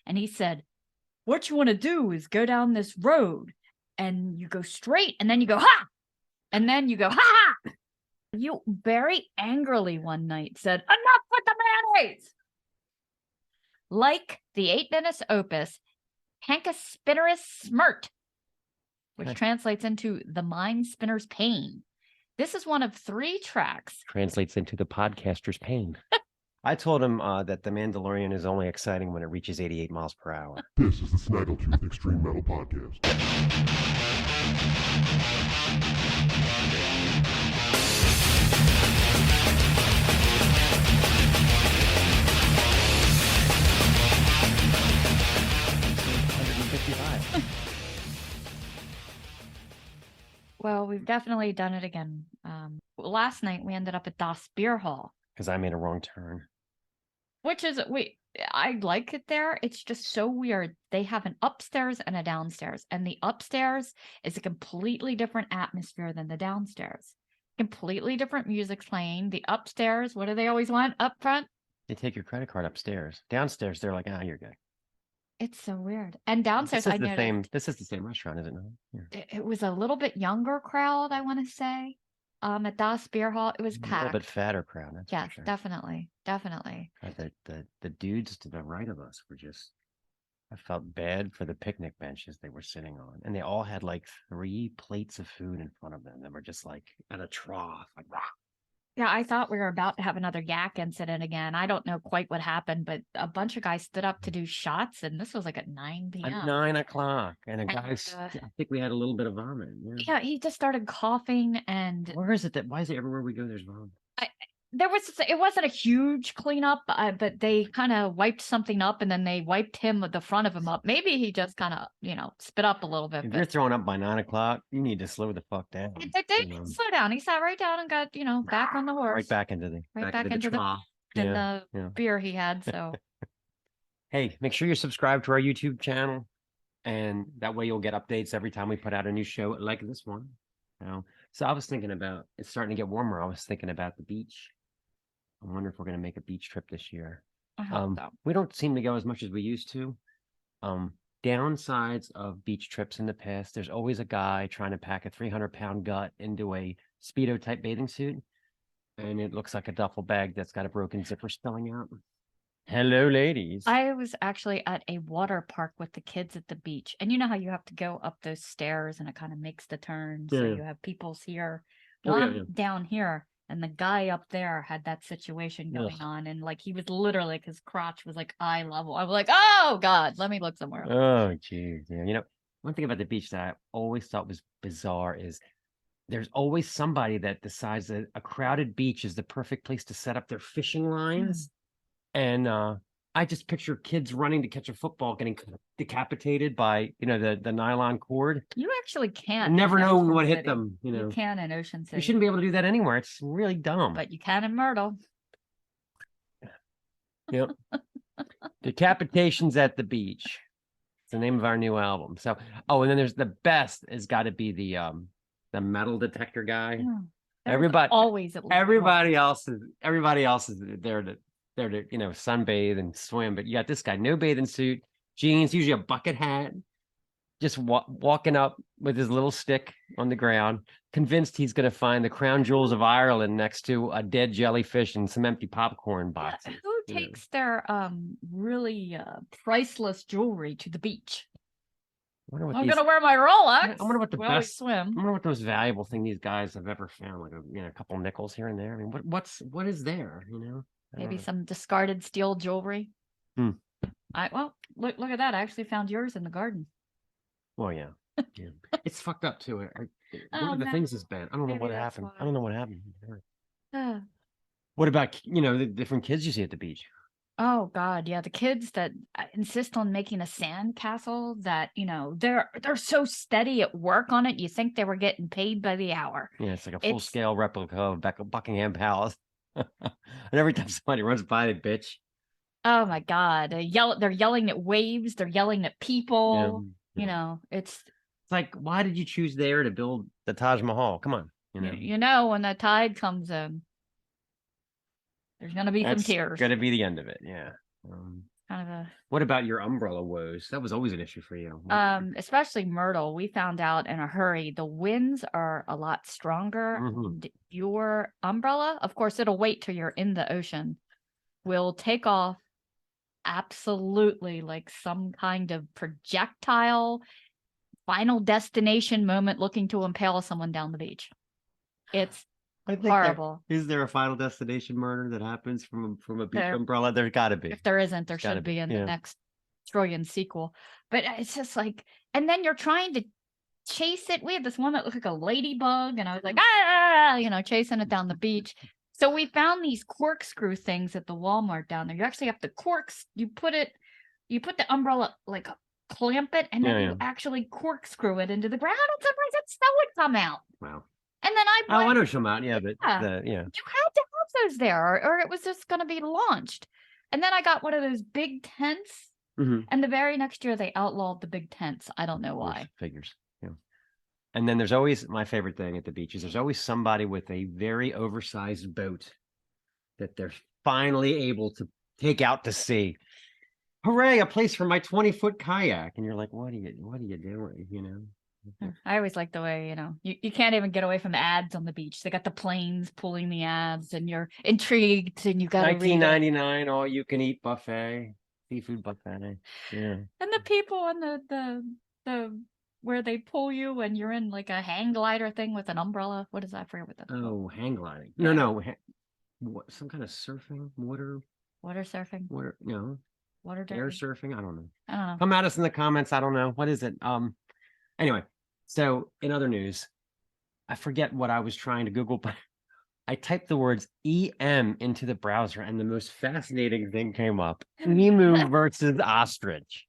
And he said, what you want to do is go down this road and you go straight and then you go, ha! And then you go, ha ha! You very angrily one night said, enough with the mayonnaise! Like the 8-minute opus, Hanka Spinnerus Smirt, which translates into the mind spinner's pain. This is one of 3 tracks. Translates into the podcaster's pain. I told him that The Mandalorian is only exciting when it reaches 88 miles per hour. This is the Snaggletooth Extreme Metal Podcast. Well, we've definitely done it again. Last night we ended up at Das Beer Hall. Because I made a wrong turn. Which is, I like it there. It's just so weird. They have an upstairs and a downstairs. And the upstairs is a completely different atmosphere than the downstairs. Completely different music playing. The upstairs, what do they always want? Up front? They take your credit card upstairs. Downstairs, they're like, you're good. It's so weird. And downstairs, this is the same restaurant, is it not? Yeah. It was a little bit younger crowd, I want to say. At Das Beer Hall, it was packed. A little bit fatter crowd. Yes, sure. definitely. The dudes to the right of us were just, I felt bad for the picnic benches they were sitting on. And they all had like 3 plates of food in front of them that were just like at a trough. Like, rah. Yeah, I thought we were about to have another yak incident again. I don't know quite what happened, but a bunch of guys stood up to do shots, and this was like at 9 p.m. At 9 o'clock, and I think we had a little bit of vomit. Yeah, he just started coughing, and where is it? Why is it everywhere we go there's vomit? It wasn't a huge cleanup, but they kind of wiped something up, and then they wiped the front of him up. Maybe he just kind of, spit up a little bit. If you're throwing up by 9 o'clock, you need to slow the fuck down. They didn't slow down. He sat right down and got, back on the horse. Right back into the beer he had. So, hey, make sure you're subscribed to our YouTube channel, and that way you'll get updates every time we put out a new show like this one. So I was thinking about, it's starting to get warmer. I was thinking about the beach. I wonder if we're going to make a beach trip this year. I hope so. We don't seem to go as much as we used to. Downsides of beach trips in the past, there's always a guy trying to pack a 300-pound gut into a Speedo type bathing suit, and it looks like a duffel bag that's got a broken zipper spilling out. Hello, ladies. I was actually at a water park with the kids at the beach, and you know how you have to go up those stairs and it kind of makes the turn. So you have people's here. Down here. And the guy up there had that situation going on. And like, he was literally, his crotch was like eye level. I was like, oh God, let me look somewhere else. Oh, geez. Yeah. One thing about the beach that I always thought was bizarre is there's always somebody that decides that a crowded beach is the perfect place to set up their fishing lines. And I just picture kids running to catch a football getting decapitated by, the nylon cord. You actually can't. You never know what hit them. You can in Ocean City. You shouldn't be able to do that anywhere. It's really dumb. But you can in Myrtle. Yep. Decapitations at the Beach. It's the name of our new album. So, and then there's the best has got to be the metal detector guy. Everybody else is there to sunbathe and swim, but you got this guy, no bathing suit, jeans, usually a bucket hat, just walking up with his little stick on the ground, convinced he's going to find the crown jewels of Ireland next to a dead jellyfish and some empty popcorn boxes. Who takes their really priceless jewelry to the beach? I'm going to wear my Rolex. I wonder what swim. I wonder what the most valuable thing these guys have ever found, like a couple nickels here and there. I mean, what is there, Maybe some discarded steel jewelry. Look at that. I actually found yours in the garden. Well, yeah. It's fucked up too. One of the things is bad. I don't know what happened. I don't know what happened. What about the different kids you see at the beach? Oh God, yeah, the kids that insist on making a sand castle that they're so steady at work on it. You think they were getting paid by the hour. Yeah, it's like a full scale replica of Buckingham Palace. And every time somebody runs by, they bitch. Oh my God, they're yelling at waves. They're yelling at people. It's like, why did you choose there to build the Taj Mahal? Come on, when the tide comes in, there's gonna be some tears. Gonna be the end of it. Yeah. kind of a. What about your umbrella woes? That was always an issue for you. Especially Myrtle. We found out in a hurry. The winds are a lot stronger. Your umbrella, of course, it'll wait till you're in the ocean. Will take off absolutely like some kind of projectile final destination moment looking to impale someone down the beach. It's horrible. Is there a final destination murder that happens from a beach umbrella? There's got to be. If there isn't, there should be in the next trillion sequel. But it's just like, and then you're trying to chase it. We had this one that looked like a ladybug, and I was like, chasing it down the beach. So we found these corkscrew things at the Walmart down there. You actually have to you put the umbrella, like clamp it, and then you actually corkscrew it into the ground. And sometimes that snow would come out. Wow. And then I know she'll out. Yeah, but you had to have those there, or it was just going to be launched. And then I got one of those big tents. And the very next year they outlawed the big tents. I don't know why. Figures. Yeah. And then there's always my favorite thing at the beach is there's always somebody with a very oversized boat that they're finally able to take out to sea. Hooray, a place for my 20-foot kayak. And you're like, what are you doing? You know? I always like the way, you can't even get away from the ads on the beach. They got the planes pulling the ads and you're intrigued and you got to read $19.99 all you can eat buffet, seafood buffet. Yeah. And the people on the where they pull you and you're in like a hang glider thing with an umbrella. What is that? I forget what that's called. Hang gliding. No. What, some kind of surfing? Water surfing? Water air surfing? I don't know. I don't know. Come at us in the comments. I don't know. What is it? Anyway, so in other news, I forget what I was trying to Google, but I typed the words EM into the browser and the most fascinating thing came up. Emu versus ostrich.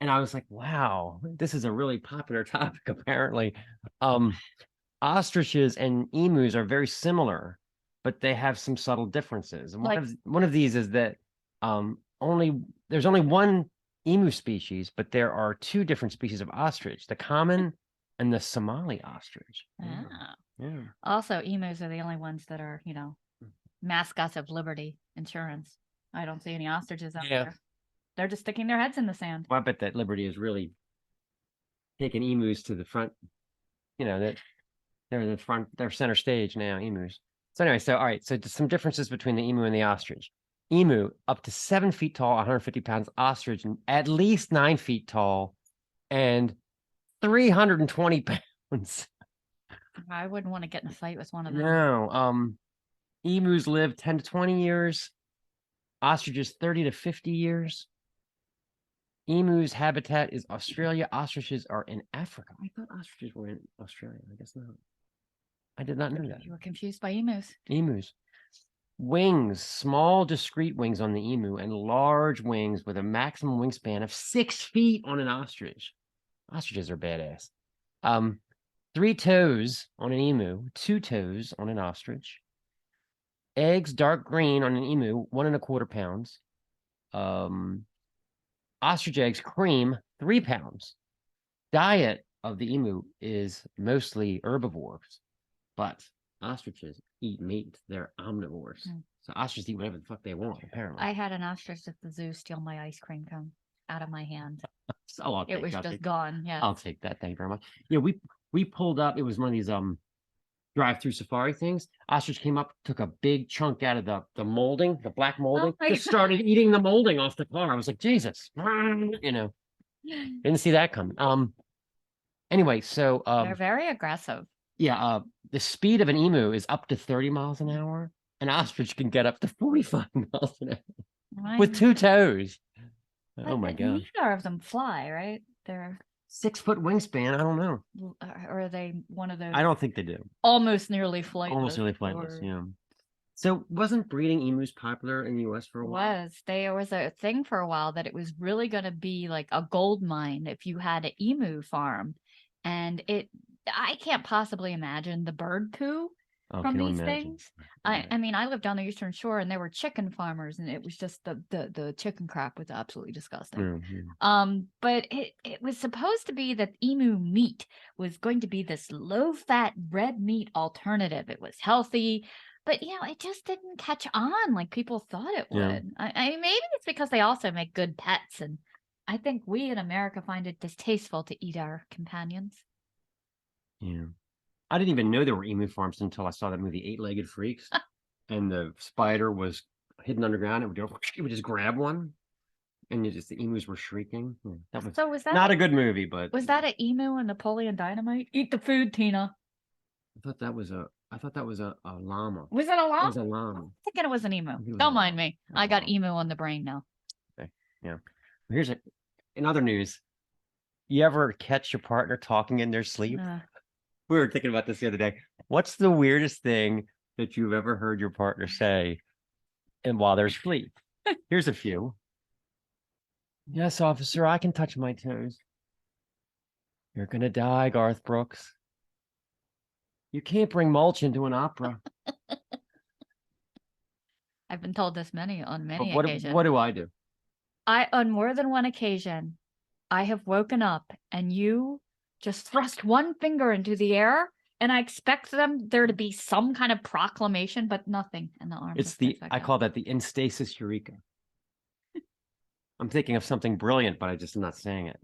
And I was like, wow, this is a really popular topic, apparently. Ostriches and emus are very similar, but they have some subtle differences. And one of these is that there's only one emu species, but there are two different species of ostrich, the common and the Somali ostrich. Yeah. Also, emus are the only ones that are, mascots of Liberty Insurance. I don't see any ostriches out there. They're just sticking their heads in the sand. Well, I bet that Liberty is really taking emus to the front, that they're in the front, they're center stage now, emus. So anyway, all right, so some differences between the emu and the ostrich. Emu up to 7 feet tall, 150 pounds. Ostrich at least 9 feet tall and 320 pounds. I wouldn't want to get in a fight with one of them. No. Emus live 10 to 20 years. Ostriches 30 to 50 years. Emu's habitat is Australia. Ostriches are in Africa. I thought ostriches were in Australia. I guess not. I did not know that. You were confused by emus. Emus. Wings, small discrete wings on the emu and large wings with a maximum wingspan of 6 feet on an ostrich. Ostriches are badass. 3 toes on an emu, 2 toes on an ostrich. Eggs, dark green on an emu, 1.25 pounds. Ostrich eggs, cream, 3 pounds. Diet of the emu is mostly herbivores, but ostriches eat meat. They're omnivores. So ostriches eat whatever the fuck they want, apparently. I had an ostrich at the zoo steal my ice cream cone out of my hand. It was just gone. Yeah. I'll take that. Thank you very much. Yeah, we pulled up. It was one of these drive-through safari things. Ostrich came up, took a big chunk out of the molding, the black molding, just started eating the molding off the car. I was like, Jesus, didn't see that coming. Anyway, so they're very aggressive. Yeah, the speed of an emu is up to 30 miles an hour. An ostrich can get up to 45 miles an hour with 2 toes. Oh my God. Neither of them fly, right? They're 6 foot wingspan. I don't know. Or are they one of those? I don't think they do. Almost nearly flightless. Almost nearly flightless, yeah. So wasn't breeding emus popular in the US for a while? There was a thing for a while that it was really going to be like a gold mine if you had an emu farm. And I can't possibly imagine the bird poo from these things. I mean, I lived on the Eastern Shore and there were chicken farmers and it was just the chicken crap was absolutely disgusting. But it was supposed to be that emu meat was going to be this low-fat red meat alternative. It was healthy. But it just didn't catch on like people thought it would. Maybe it's because they also make good pets, and I think we in America find it distasteful to eat our companions. Yeah. I didn't even know there were emu farms until I saw that movie, Eight-Legged Freaks. And the spider was hidden underground. It would just grab one. And the emus were shrieking. Yeah, that was not a good movie, but. Was that an emu and Napoleon Dynamite? Eat the food, Tina. I thought that was a llama. Was it a llama? It was a llama. I'm thinking it was an emu. Don't mind me. I got emu on the brain now. Okay. Yeah. Here's in other news. You ever catch your partner talking in their sleep? We were thinking about this the other day. What's the weirdest thing that you've ever heard your partner say and while they're asleep? Here's a few. Yes, officer, I can touch my toes. You're gonna die, Garth Brooks. You can't bring mulch into an opera. I've been told this on many occasions. What do I do? On more than one occasion, I have woken up and you just thrust one finger into the air, and I expect there to be some kind of proclamation, but nothing in the arm. I call that the in stasis eureka. I'm thinking of something brilliant, but I just am not saying it.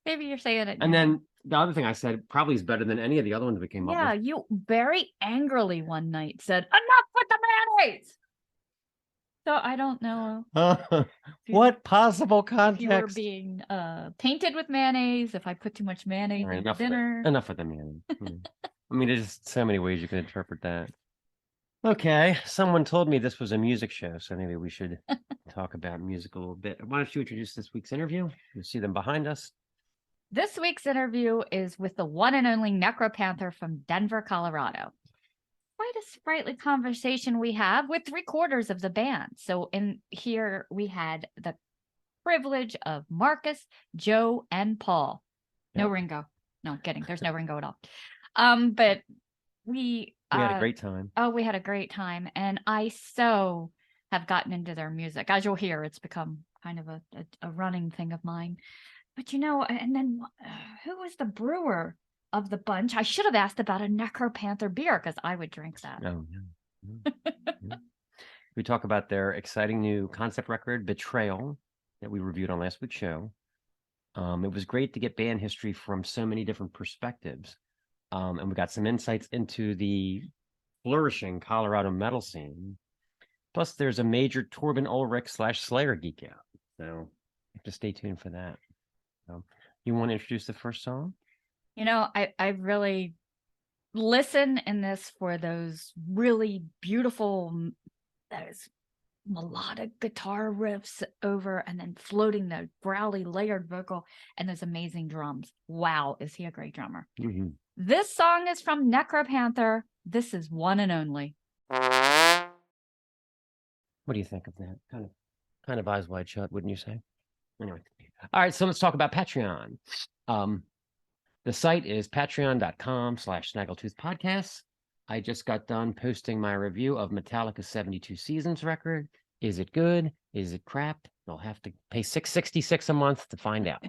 Maybe you're saying it. And then the other thing I said probably is better than any of the other ones we came up with. Yeah, you very angrily one night said, "Enough with the mayonnaise." So I don't know. What possible context? You were being tainted with mayonnaise. If I put too much mayonnaise in dinner. Enough of the mayonnaise. I mean, there's so many ways you can interpret that. Okay, someone told me this was a music show, so maybe we should talk about music a little bit. Why don't you introduce this week's interview? You'll see them behind us. This week's interview is with the one and only Necropanther from Denver, Colorado. Quite a sprightly conversation we have with 3/4 of the band. So in here we had the privilege of Marcus, Joe, and Paul. No Ringo. No, kidding. There's no Ringo at all. But we had a great time. Oh, we had a great time. And I so have gotten into their music. As you'll hear, it's become kind of a running thing of mine. But and then who was the brewer of the bunch? I should have asked about a Necropanther beer because I would drink that. Oh, yeah. We talk about their exciting new concept record, Betrayal, that we reviewed on last week's show. It was great to get band history from so many different perspectives. And we got some insights into the flourishing Colorado metal scene. Plus, there's a major Torben Ulrich / Slayer geek out. So you have to stay tuned for that. You want to introduce the first song? I really listen in this for those really beautiful, those melodic guitar riffs over and then floating the growly layered vocal and those amazing drums. Wow, is he a great drummer? Mm-hmm. This song is from Necropanther. This is One and Only. What do you think of that? Kind of eyes wide shut, wouldn't you say? Anyway. All right, so let's talk about Patreon. The site is patreon.com/Snaggletooth Podcasts. I just got done posting my review of Metallica's 72 Seasons record. Is it good? Is it crap? You'll have to pay $6.66 a month to find out.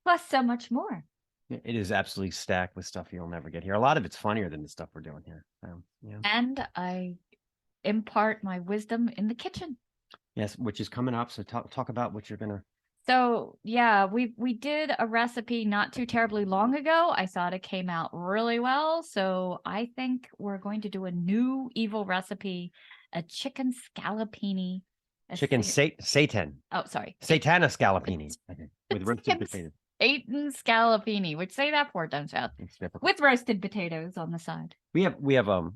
Plus so much more. It is absolutely stacked with stuff you'll never get here. A lot of it's funnier than the stuff we're doing here. So, yeah. And I impart my wisdom in the kitchen. Yes, which is coming up. So talk about what you're going to. So, yeah, we did a recipe not too terribly long ago. I thought it came out really well. So I think we're going to do a new evil recipe, a chicken scallopini. Satan. Oh, sorry. Satana scallopini. With roasted potatoes. Satan scallopini, which say that 4 times fast. With roasted potatoes on the side. We have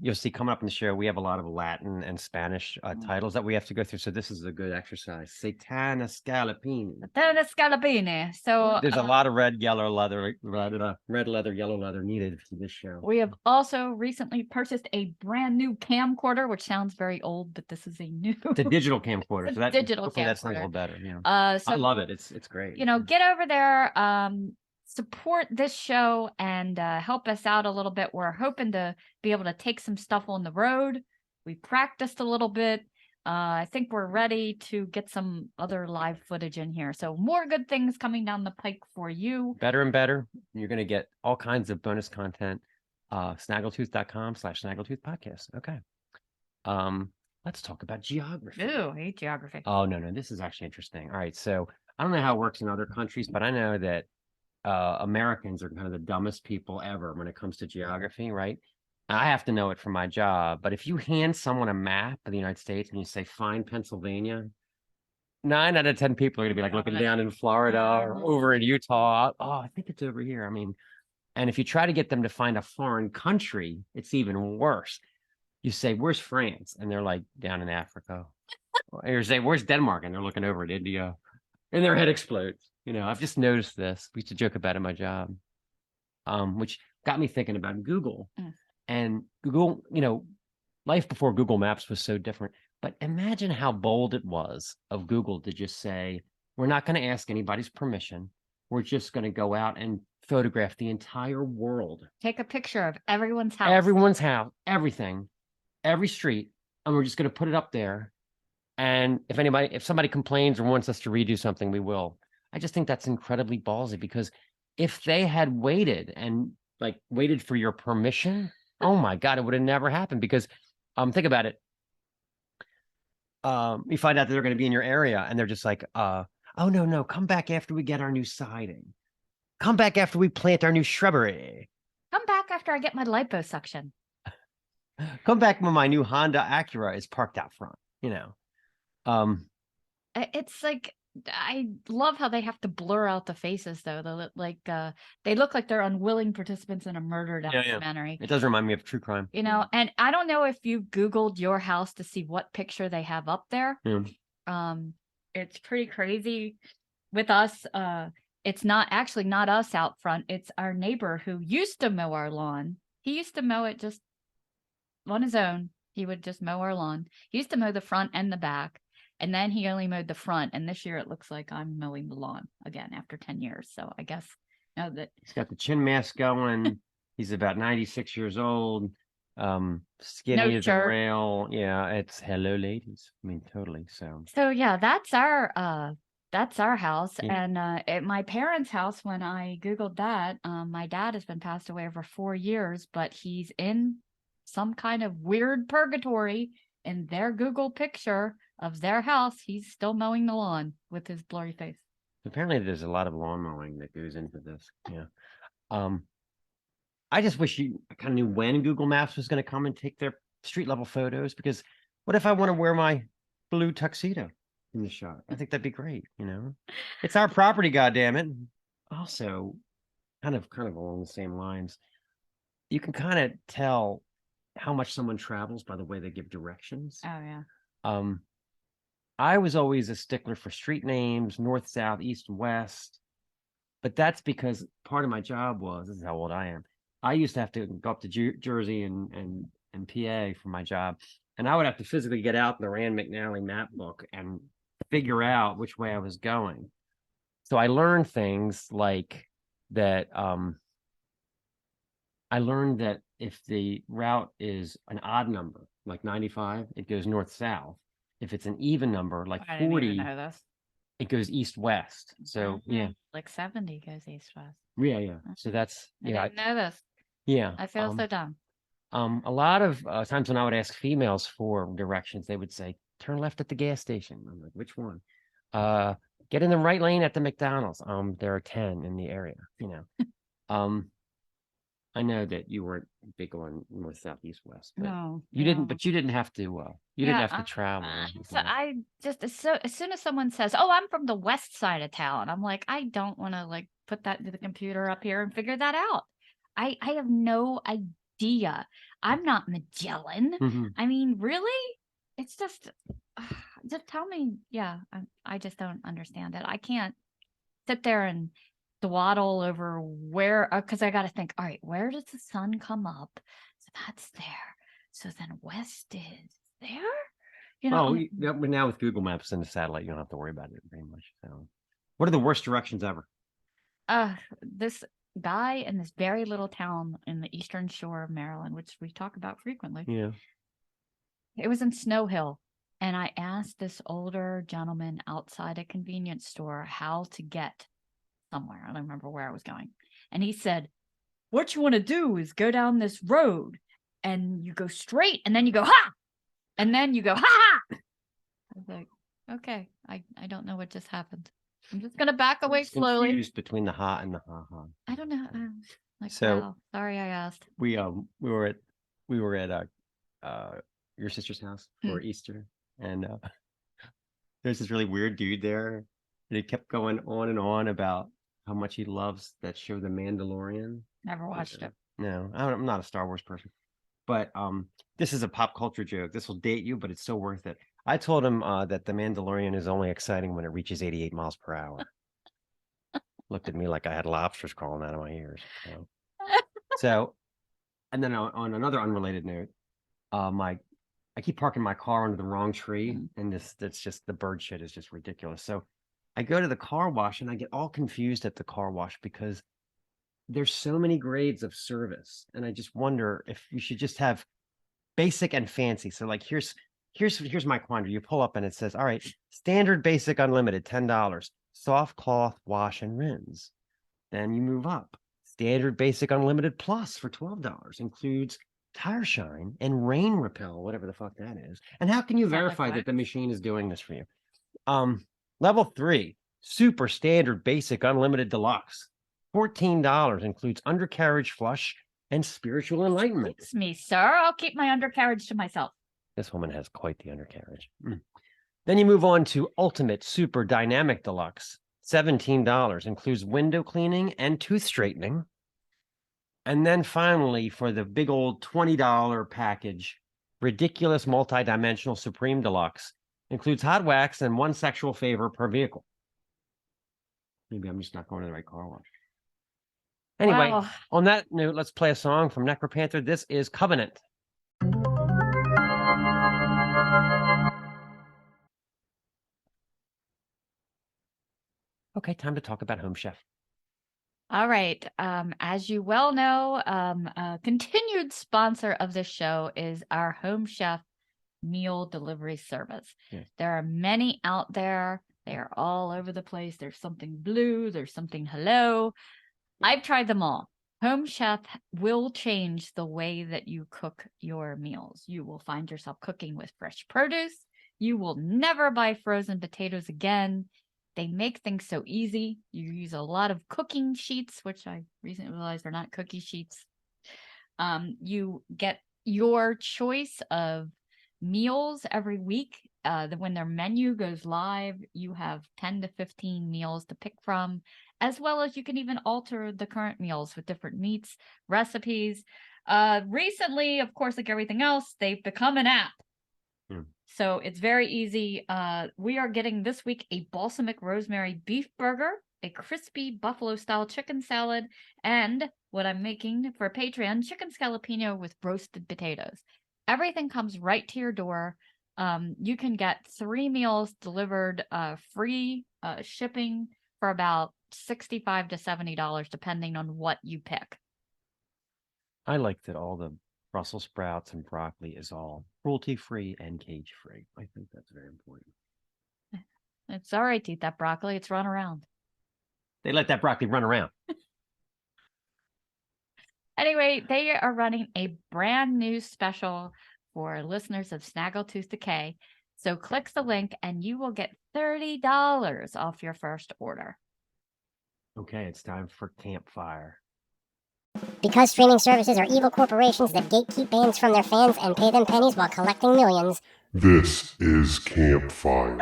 you'll see coming up in the show, we have a lot of Latin and Spanish titles that we have to go through. So this is a good exercise. Satana scallopini. Satana scallopini. So there's a lot of red leather, yellow leather needed for this show. We have also recently purchased a brand new camcorder, which sounds very old, but this is a new. It's a digital camcorder. So that sounds a little better. Yeah. So, I love it. It's great. Get over there. Support this show and help us out a little bit. We're hoping to be able to take some stuff on the road. We practiced a little bit. I think we're ready to get some other live footage in here. So more good things coming down the pike for you. Better and better. You're going to get all kinds of bonus content. Snaggletooth.com/Snaggletooth podcast. Okay. Let's talk about geography. Ooh, I hate geography. Oh, no. This is actually interesting. All right. So I don't know how it works in other countries, but I know that Americans are kind of the dumbest people ever when it comes to geography, right? I have to know it for my job, but if you hand someone a map of the United States and you say, find Pennsylvania, 9 out of 10 people are going to be like looking down in Florida or over in Utah. Oh, I think it's over here. I mean, and if you try to get them to find a foreign country, it's even worse. You say, where's France? And they're like, down in Africa. Or you say, where's Denmark? And they're looking over at India. And their head explodes. I've just noticed this. We used to joke about it in my job, which got me thinking about Google. And Google, life before Google Maps was so different. But imagine how bold it was of Google to just say, we're not going to ask anybody's permission. We're just going to go out and photograph the entire world. Take a picture of everyone's house. Everyone's house, everything, every street. And we're just going to put it up there. And if somebody complains or wants us to redo something, we will. I just think that's incredibly ballsy, because if they had waited for your permission, oh my God, it would have never happened. Because think about it. You find out that they're going to be in your area and they're just like, oh, no, come back after we get our new siding. Come back after we plant our new shrubbery. Come back after I get my liposuction. Come back when my new Honda Acura is parked out front, It's like, I love how they have to blur out the faces, though. They look like they're unwilling participants in a murder documentary. It does remind me of true crime. And I don't know if you Googled your house to see what picture they have up there. Yeah. It's pretty crazy. With us, it's not us out front. It's our neighbor who used to mow our lawn. He used to mow it just on his own. He would just mow our lawn. He used to mow the front and the back. And then he only mowed the front. And this year it looks like I'm mowing the lawn again after 10 years. So I guess that he's got the chin mask going. He's about 96 years old. Skinny as a rail. Yeah, it's hello, ladies. I mean, totally. So yeah, that's our house. Yeah. And at my parents' house, when I Googled that, my dad has been passed away for 4 years, but he's in some kind of weird purgatory. In their Google picture of their house, he's still mowing the lawn with his blurry face. Apparently there's a lot of lawn mowing that goes into this. Yeah. I just wish you kind of knew when Google Maps was going to come and take their street level photos, because what if I want to wear my blue tuxedo in the shot? I think that'd be great. It's our property, goddammit. Also, kind of along the same lines, you can kind of tell how much someone travels by the way they give directions. Oh yeah. I was always a stickler for street names, north, south, east, west. But that's because part of my job this is how old I am. I used to have to go up to Jersey and PA for my job. And I would have to physically get out the Rand McNally map book and figure out which way I was going. So I learned things like that. I learned that if the route is an odd number, like 95, it goes north-south. If it's an even number, like 40, didn't even know this. It goes east-west. So, yeah. Like 70 goes east-west. Yeah. So that's, I didn't know this. Yeah. I feel so dumb. A lot of times when I would ask females for directions, they would say, turn left at the gas station. I'm like, which one? Get in the right lane at the McDonald's. There are 10 in the area, I know that you weren't big on north, south, east, west. But no, you didn't. But you didn't have to. You didn't have to travel. So I just as soon as someone says, "Oh, I'm from the west side of town," I'm like, I don't want to put that into the computer up here and figure that out. I have no idea. I'm not Magellan. Mm-hmm. I mean, really? It's just tell me. Yeah, I just don't understand it. I can't sit there and dawdle over where, because I got to think, all right, where does the sun come up? So that's there. So then west is there? But now with Google Maps and the satellite, you don't have to worry about it very much. So what are the worst directions ever? This guy in this very little town in the eastern shore of Maryland, which we talk about frequently. Yeah. It was in Snow Hill. And I asked this older gentleman outside a convenience store how to get somewhere. I don't remember where I was going. And he said, what you want to do is go down this road and you go straight and then you go, ha! And then you go, ha ha! I was like, okay, I don't know what just happened. I'm just going to back away slowly. Confused between the ha and the ha ha. I don't know. Like, so, wow, sorry I asked. We were at your sister's house for Easter, and there's this really weird dude there, and he kept going on and on about how much he loves that show, The Mandalorian. Never watched it. No, I'm not a Star Wars person, but this is a pop culture joke. This will date you, but it's so worth it. I told him that The Mandalorian is only exciting when it reaches 88 miles per hour. Looked at me like I had lobsters crawling out of my ears. So, and then on another unrelated note, I keep parking my car under the wrong tree, and that's just, the bird shit is just ridiculous. So I go to the car wash and I get all confused at the car wash because there's so many grades of service, and I just wonder if you should just have basic and fancy. So like here's my quandary. You pull up and it says, all right, standard, basic, unlimited, $10, soft cloth, wash and rinse. Then you move up. Standard, basic, unlimited plus for $12 includes tire shine and rain repel, whatever the fuck that is. And how can you verify that the machine is doing this for you? Level 3, super standard, basic, unlimited, deluxe, $14 includes undercarriage flush and spiritual enlightenment. Excuse me, sir. I'll keep my undercarriage to myself. This woman has quite the undercarriage. Then you move on to ultimate super dynamic deluxe. $17 includes window cleaning and tooth straightening. And then finally, for the big old $20 package, ridiculous multi-dimensional supreme deluxe includes hot wax and one sexual favor per vehicle. Maybe I'm just not going to the right car wash. Anyway, wow. On that note, let's play a song from Necropanther. This is Covenant. Okay, time to talk about Home Chef. All right. As you well know, a continued sponsor of this show is our Home Chef meal delivery service. Yes. There are many out there. They are all over the place. There's something blue. There's something hello. I've tried them all. Home Chef will change the way that you cook your meals. You will find yourself cooking with fresh produce. You will never buy frozen potatoes again. They make things so easy. You use a lot of cooking sheets, which I recently realized are not cookie sheets. You get your choice of meals every week. When their menu goes live, you have 10 to 15 meals to pick from, as well as you can even alter the current meals with different meats, recipes. Recently, of course, like everything else, they've become an app. So it's very easy. We are getting this week a balsamic rosemary beef burger, a crispy buffalo-style chicken salad, and what I'm making for Patreon, chicken scallopino with roasted potatoes. Everything comes right to your door. You can get 3 meals delivered free shipping for about $65 to $70, depending on what you pick. I like that all the Brussels sprouts and broccoli is all cruelty-free and cage-free. I think that's very important. It's all right to eat that broccoli. It's run around. They let that broccoli run around. Anyway, they are running a brand new special for listeners of Snaggletooth Decay. So click the link and you will get $30 off your first order. Okay, it's time for Campfire. Because streaming services are evil corporations that gatekeep bands from their fans and pay them pennies while collecting millions. This is Campfire.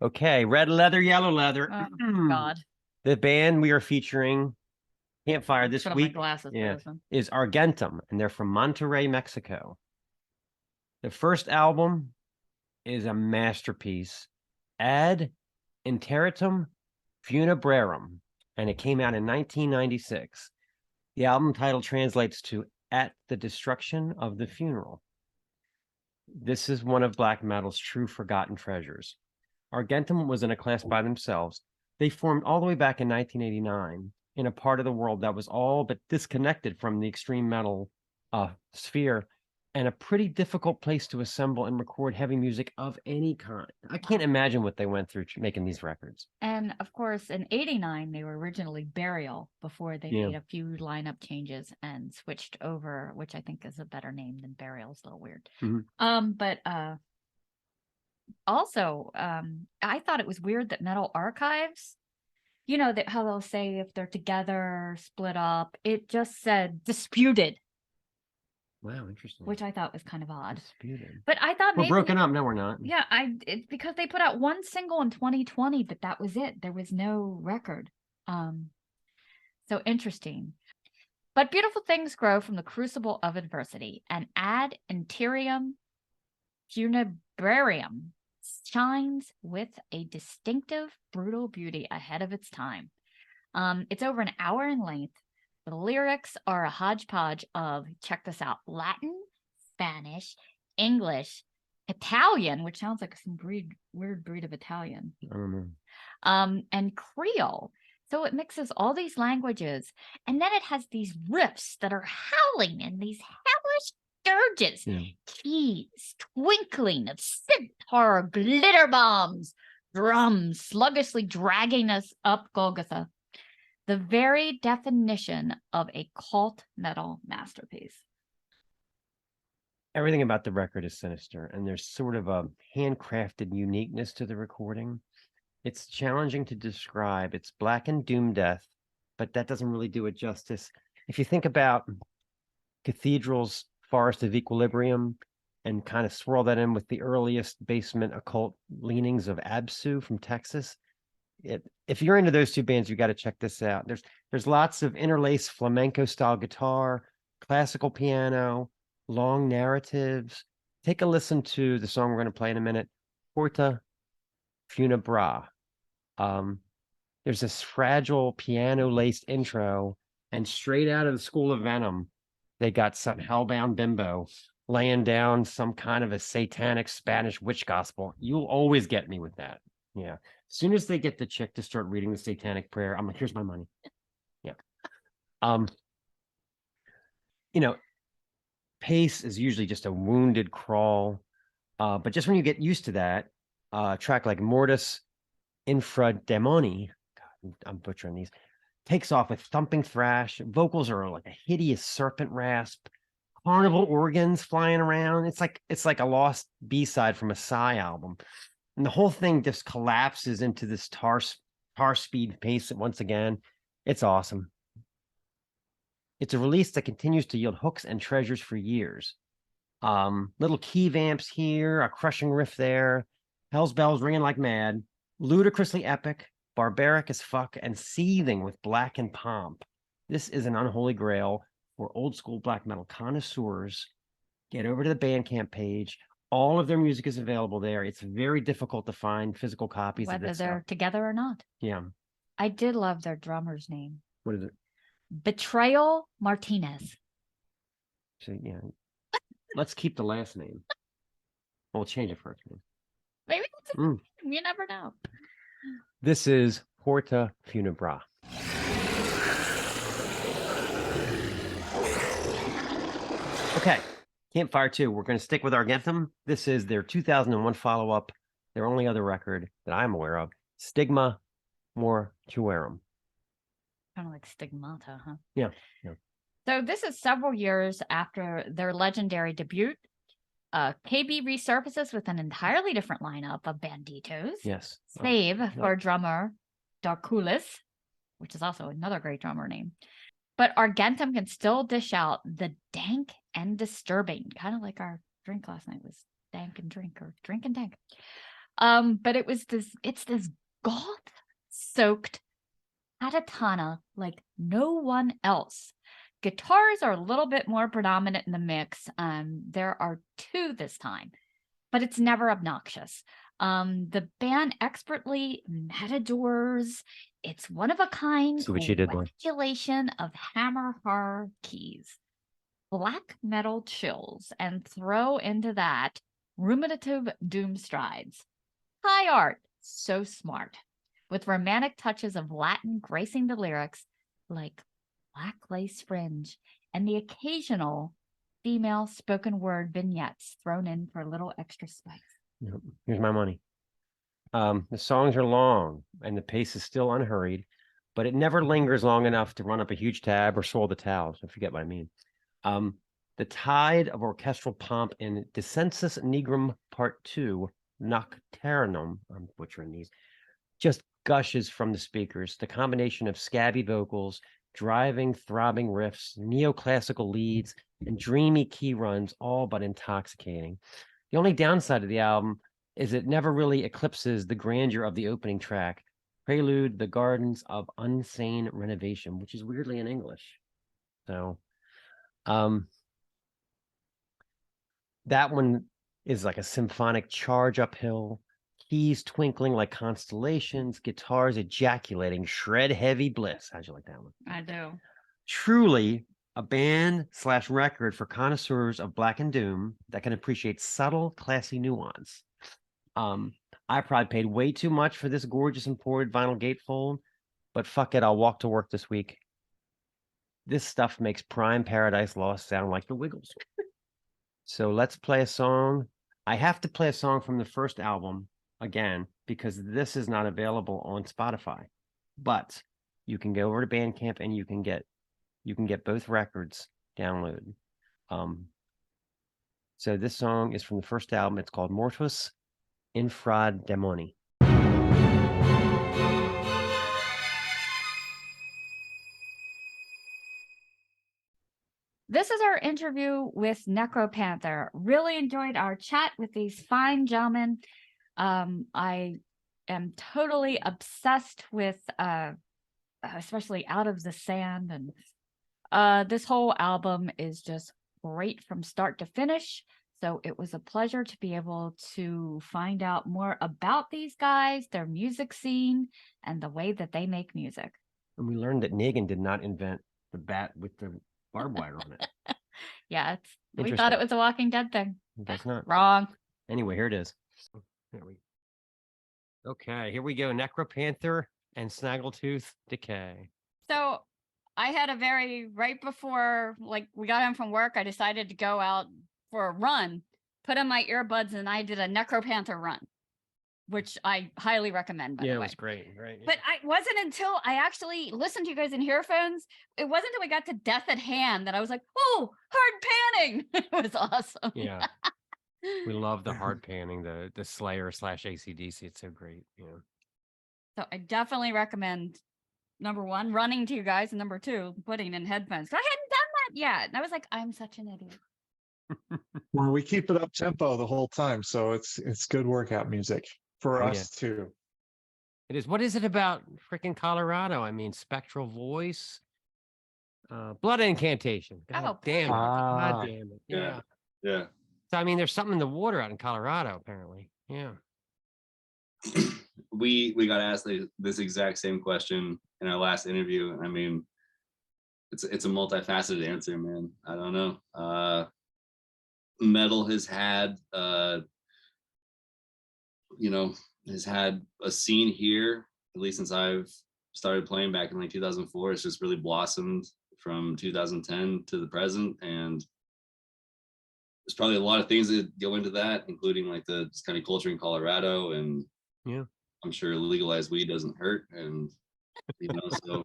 Okay, red leather, yellow leather. Oh, God. The band we are featuring, Campfire, this week is Argentum, and they're from Monterrey, Mexico. The first album is a masterpiece, Ad Interitum Funebrarum, and it came out in 1996. The album title translates to At the Destruction of the Funeral. This is one of black metal's true forgotten treasures. Argentum was in a class by themselves. They formed all the way back in 1989 in a part of the world that was all but disconnected from the extreme metal sphere. and a pretty difficult place to assemble and record heavy music of any kind. I can't imagine what they went through making these records. And of course, in '89, they were originally Burial before they made a few lineup changes and switched over, which I think is a better name than Burial. It's a little weird. But also, I thought it was weird that Metal Archives, you know, that how they'll say if they're together, split up, it just said disputed. Wow, interesting. Which I thought was kind of odd. Disputed. But I thought we're broken up. No, we're not. Yeah, it's because they put out one single in 2020, but that was it. There was no record. So interesting. But beautiful things grow from the crucible of adversity, and ad interium funebrarium shines with a distinctive, brutal beauty ahead of its time. It's over an hour in length. The lyrics are a hodgepodge of, check this out, Latin, Spanish, English, Italian, which sounds like some weird breed of Italian. I don't know. And Creole. So it mixes all these languages, and then it has these riffs that are howling and these hellish dirges, keys, twinkling of sitar, glitter bombs, drums sluggishly dragging us up Golgotha. The very definition of a cult metal masterpiece. Everything about the record is sinister, and there's sort of a handcrafted uniqueness to the recording. It's challenging to describe. It's black and doom death, but that doesn't really do it justice. If you think about Cathedral's Forest of Equilibrium and kind of swirl that in with the earliest basement occult leanings of Absu from Texas, if you're into those two bands, you got to check this out. There's lots of interlaced flamenco style guitar, classical piano, long narratives. Take a listen to the song we're going to play in a minute, Porta Funebra. There's this fragile piano laced intro, and straight out of the School of Venom, they got some hellbound bimbo laying down some kind of a satanic Spanish witch gospel. You'll always get me with that. Yeah. As soon as they get the chick to start reading the satanic prayer, I'm like, here's my money. Yeah. You know, pace is usually just a wounded crawl. But just when you get used to that, a track like Mortis Infrademoni, God, I'm butchering these, takes off with thumping thrash. Vocals are like a hideous serpent rasp. Carnival organs flying around. It's like a lost B-side from a Psy album. And the whole thing just collapses into this tar speed pace once again. It's awesome. It's a release that continues to yield hooks and treasures for years. Little key vamps here, a crushing riff there, Hell's bells ringing like mad, ludicrously epic, barbaric as fuck, and seething with black and pomp. This is an unholy grail for old school black metal connoisseurs. Get over to the Bandcamp page. All of their music is available there. It's very difficult to find physical copies of this whether they're together or not. Yeah. I did love their drummer's name. What is it? Betrayal Martinez. So, yeah. Let's keep the last name. We'll change it first. Maybe you never know. This is Porta Funebra. Okay. Campfire 2, we're going to stick with Argentum. This is their 2001 follow-up, their only other record that I'm aware of, Stigma Mortuarum. Kind of like Stigmata, huh? Yeah. So this is several years after their legendary debut. KB resurfaces with an entirely different lineup of banditos. Yes. Save for drummer Darkulis, which is also another great drummer name. But Argentum can still dish out the dank and disturbing, kind of like our drink last night was dank and drink, or drink and dank. But it's this goth-soaked catatona like no one else. Guitars are a little bit more predominant in the mix. There are two this time, but it's never obnoxious. The band expertly matadors its one-of-a-kind manipulation of hammer horror keys, black metal chills, and throw into that ruminative doom strides. High art, so smart, with romantic touches of Latin gracing the lyrics like black lace fringe and the occasional female spoken word vignettes thrown in for a little extra spice. Yep. Here's my money. The songs are long and the pace is still unhurried, but it never lingers long enough to run up a huge tab or soil the towels. I forget what I mean. The tide of orchestral pomp in Descensus Nigrum Part 2, Nocturnum, I'm butchering these, just gushes from the speakers. The combination of scabby vocals, driving, throbbing riffs, neoclassical leads, and dreamy key runs, all but intoxicating. The only downside of the album is it never really eclipses the grandeur of the opening track, Prelude, The Gardens of Unsane Renovation, which is weirdly in English. So, that one is like a symphonic charge uphill, keys twinkling like constellations, guitars ejaculating shred-heavy bliss. How'd you like that one? I do. Truly a band/record for connoisseurs of Black and Doom that can appreciate subtle, classy nuance. I probably paid way too much for this gorgeous imported vinyl gatefold, but fuck it, I'll walk to work this week. This stuff makes Prime Paradise Lost sound like the Wiggles. So let's play a song. I have to play a song from the first album again, because this is not available on Spotify. But you can go over to Bandcamp and you can get both records downloaded. So this song is from the first album. It's called Mortuus Infra Demoni. This is our interview with Necropanther. Really enjoyed our chat with these fine gentlemen. I am totally obsessed with, especially Out of the Sand. And this whole album is just great from start to finish. So it was a pleasure to be able to find out more about these guys, their music scene, and the way that they make music. And we learned that Negan did not invent the bat with the barbed wire on it. Yeah, we thought it was a Walking Dead thing. That's not. Wrong. Anyway, here it is. Okay, here we go. Necropanther and Snaggletooth Decay. So I had right before, we got home from work, I decided to go out for a run, put on my earbuds, and I did a Necropanther run, which I highly recommend, by the way. Yeah, it was great. Right. But it wasn't until I actually listened to you guys in earphones, it wasn't until we got to Death at Hand that I was like, oh, hard panning. It was awesome. Yeah. We love the hard panning, the Slayer / AC/DC. It's so great. Yeah. So I definitely recommend, number one, running to you guys, and number two, putting in headphones. I hadn't done that yet. And I was like, I'm such an idiot. Well, we keep it up tempo the whole time, so it's good workout music for us too. It is. What is it about freaking Colorado? I mean, spectral voice, blood incantation. God damn it! God damn it! Yeah. So I mean, there's something in the water out in Colorado, apparently. Yeah. We got asked this exact same question in our last interview. I mean, it's a multifaceted answer, man. I don't know. Metal has had has had a scene here, at least since I've started playing back in 2004. It's just really blossomed from 2010 to the present, and there's probably a lot of things that go into that, including the kind of culture in Colorado, and I'm sure legalized weed doesn't hurt, and so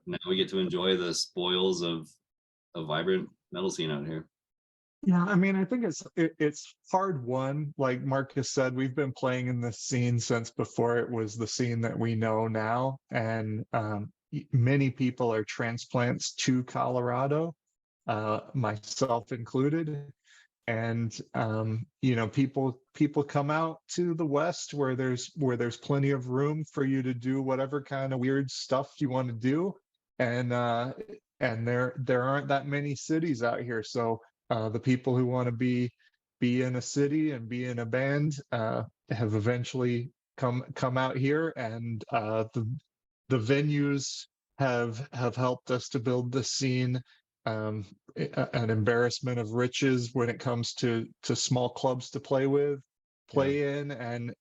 now we get to enjoy the spoils of a vibrant metal scene out here. Yeah, I mean, I think it's hard won. Like Marcus said, we've been playing in this scene since before it was the scene that we know now, and many people are transplants to Colorado, myself included. And people come out to the West where there's plenty of room for you to do whatever kind of weird stuff you want to do, and there aren't that many cities out here, so the people who want to be in a city and be in a band have eventually come out here, and the venues have helped us to build this scene. An embarrassment of riches when it comes to small clubs to play in,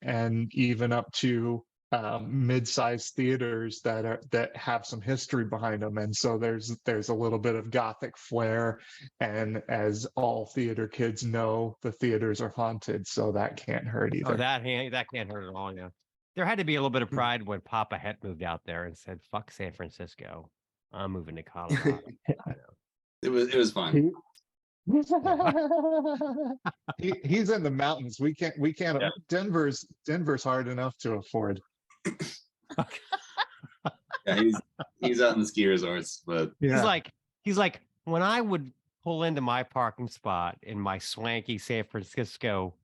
and even up to mid-sized theaters that have some history behind them, and so there's a little bit of Gothic flair, and as all theater kids know, the theaters are haunted, so that can't hurt either. Oh, that can't hurt at all. Yeah, there had to be a little bit of pride when Papa Het moved out there and said, "Fuck San Francisco, I'm moving to Colorado." It was fun. He's in the mountains. We can't. Yeah. Denver's hard enough to afford. Yeah, he's out in the ski resorts, but he's like when I would pull into my parking spot in my swanky San Francisco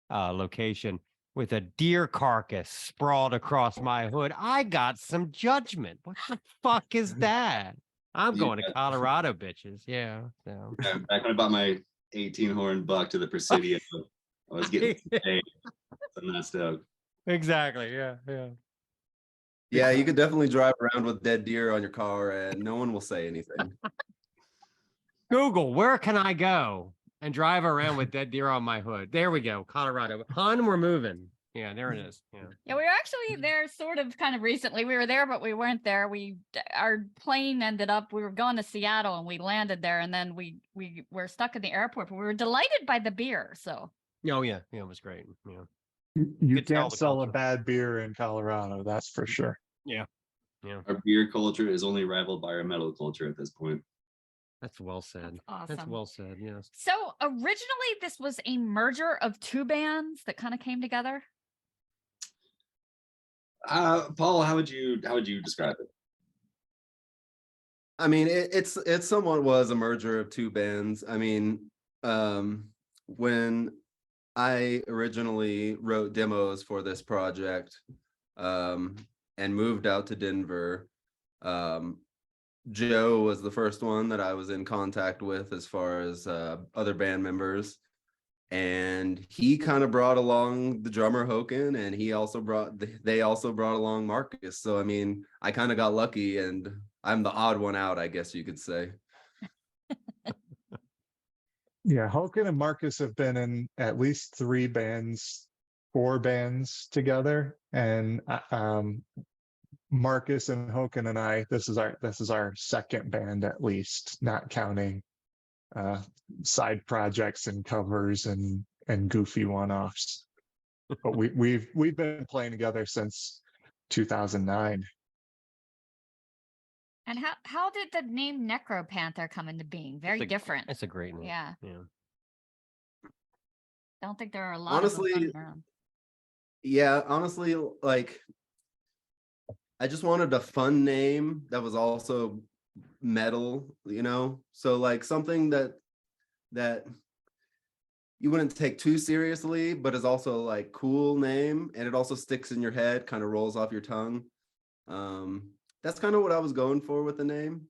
location with a deer carcass sprawled across my hood, I got some judgment. What the fuck is that? I'm going to Colorado, bitches. Yeah. So. Yeah, back when I bought my 18-horn buck to the Presidio, I was getting paid. I'm not stoked. Exactly. Yeah. Yeah, you could definitely drive around with dead deer on your car and no one will say anything. Google, where can I go and drive around with dead deer on my hood? There we go. Colorado. Hun, we're moving. Yeah, there it is. Yeah, we were actually there sort of kind of recently. We were there, but we weren't there. Our plane ended up, we were going to Seattle and we landed there, and then we were stuck in the airport, but we were delighted by the beer. So oh yeah, it was great. Yeah. You can't sell a bad beer in Colorado, that's for sure. Yeah. Our beer culture is only rivaled by our metal culture at this point. That's well said. That's awesome. That's well said. Yes. So originally this was a merger of two bands that kind of came together. Paul, how would you describe it? I mean, it somewhat was a merger of two bands. I mean, when I originally wrote demos for this project and moved out to Denver, Joe was the first one that I was in contact with as far as other band members. And he kind of brought along the drummer Hoken, and they also brought along Marcus. So, I mean, I kind of got lucky and I'm the odd one out, I guess you could say. Yeah, Hoken and Marcus have been in at least 4 bands together, and Marcus and Hoken and I, this is our second band at least, not counting side projects and covers and goofy one-offs. But we've been playing together since 2009. And how did the name Necropanther come into being? Very different. It's a great name. Yeah. I don't think there are a lot honestly, of them around. Yeah, honestly, like I just wanted a fun name that was also metal, so like something that you wouldn't take too seriously, but is also like cool name, and it also sticks in your head, kind of rolls off your tongue. That's kind of what I was going for with the name.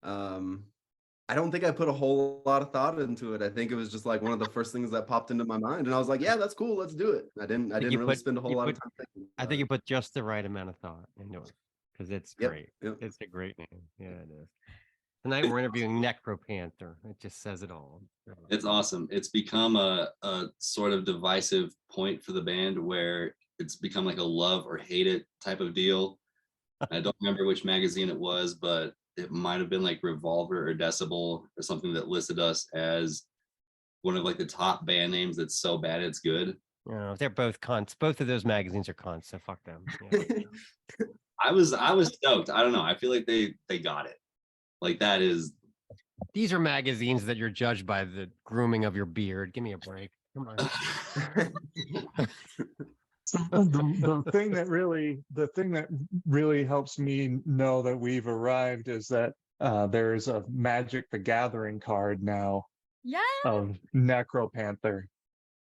I don't think I put a whole lot of thought into it. I think it was just like one of the first things that popped into my mind, and I was like, yeah, that's cool, let's do it. I didn't really spend a whole lot of time thinking. I think you put just the right amount of thought into it because it's great. Yep. It's a great name. Yeah, it is. Tonight we're interviewing Necropanther. It just says it all. It's awesome. It's become a sort of divisive point for the band where it's become like a love or hate it type of deal. I don't remember which magazine it was, but it might have been like Revolver or Decibel or something that listed us as one of like the top band names that's so bad it's good. They're both cons. Both of those magazines are cons, so fuck them. Yeah. I was stoked. I don't know. I feel like they got it. Like that is. These are magazines that you're judged by the grooming of your beard. Give me a break. Come on. The thing that really helps me know that we've arrived is that there's a Magic the Gathering card now of Necropanther,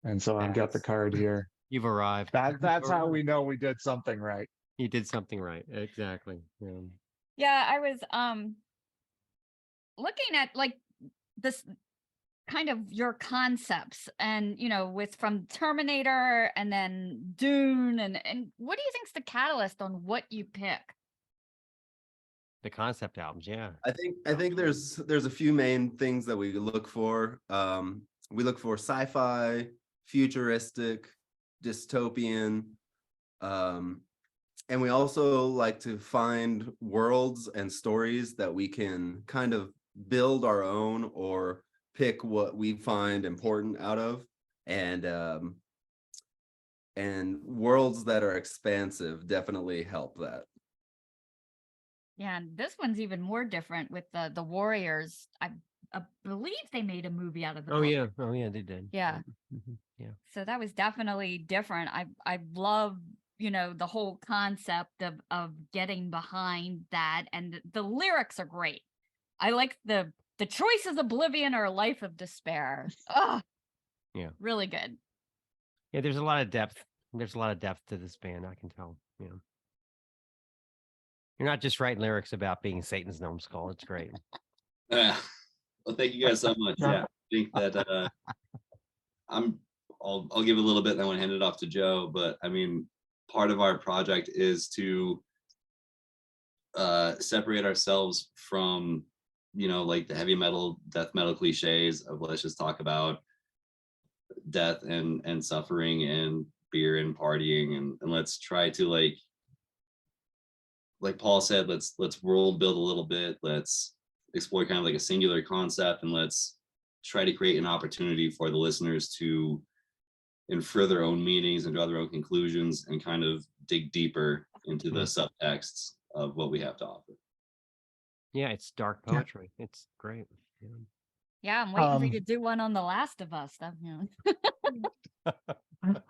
and so I've got the card here. You've arrived. That's how we know we did something right. You did something right. Exactly. Yeah, I was looking at like this kind of your concepts, and with from Terminator and then Dune, and what do you think's the catalyst on what you pick? The concept albums, yeah. I think there's a few main things that we look for. We look for sci-fi, futuristic, dystopian, we also like to find worlds and stories that we can kind of build our own or pick what we find important out of, and worlds that are expansive definitely help that. Yeah, and this one's even more different with the Warriors. I believe they made a movie out of the book. Oh yeah, they did. Yeah. Yeah. So that was definitely different. I love, the whole concept of getting behind that, and the lyrics are great. I like the choice is oblivion or life of despair. Oh, yeah, really good. Yeah, there's a lot of depth. There's a lot of depth to this band, I can tell. Yeah. You're not just writing lyrics about being Satan's numbskull. It's great. Well, thank you guys so much. Yeah, I think that I'll give a little bit and I want to hand it off to Joe, but I mean, part of our project is to separate ourselves from, like the heavy metal, death metal cliches of let's just talk about death and suffering and beer and partying, and let's try to like Paul said, let's world build a little bit. Let's explore kind of like a singular concept, and let's try to create an opportunity for the listeners to infer their own meanings and draw their own conclusions and kind of dig deeper into the subtexts of what we have to offer. Yeah, it's dark poetry. Yeah. It's great. Yeah, I'm waiting for you to do one on The Last of Us.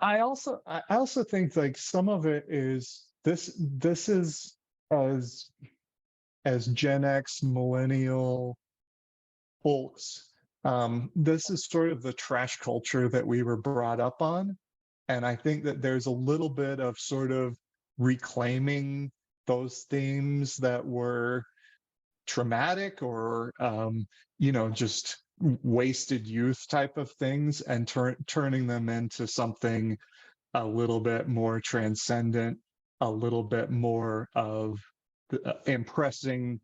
I also think like some of it is this is as Gen X millennial folks, this is sort of the trash culture that we were brought up on, and I think that there's a little bit of sort of reclaiming those themes that were traumatic or just wasted youth type of things, and turning them into something a little bit more transcendent, a little bit more of impressing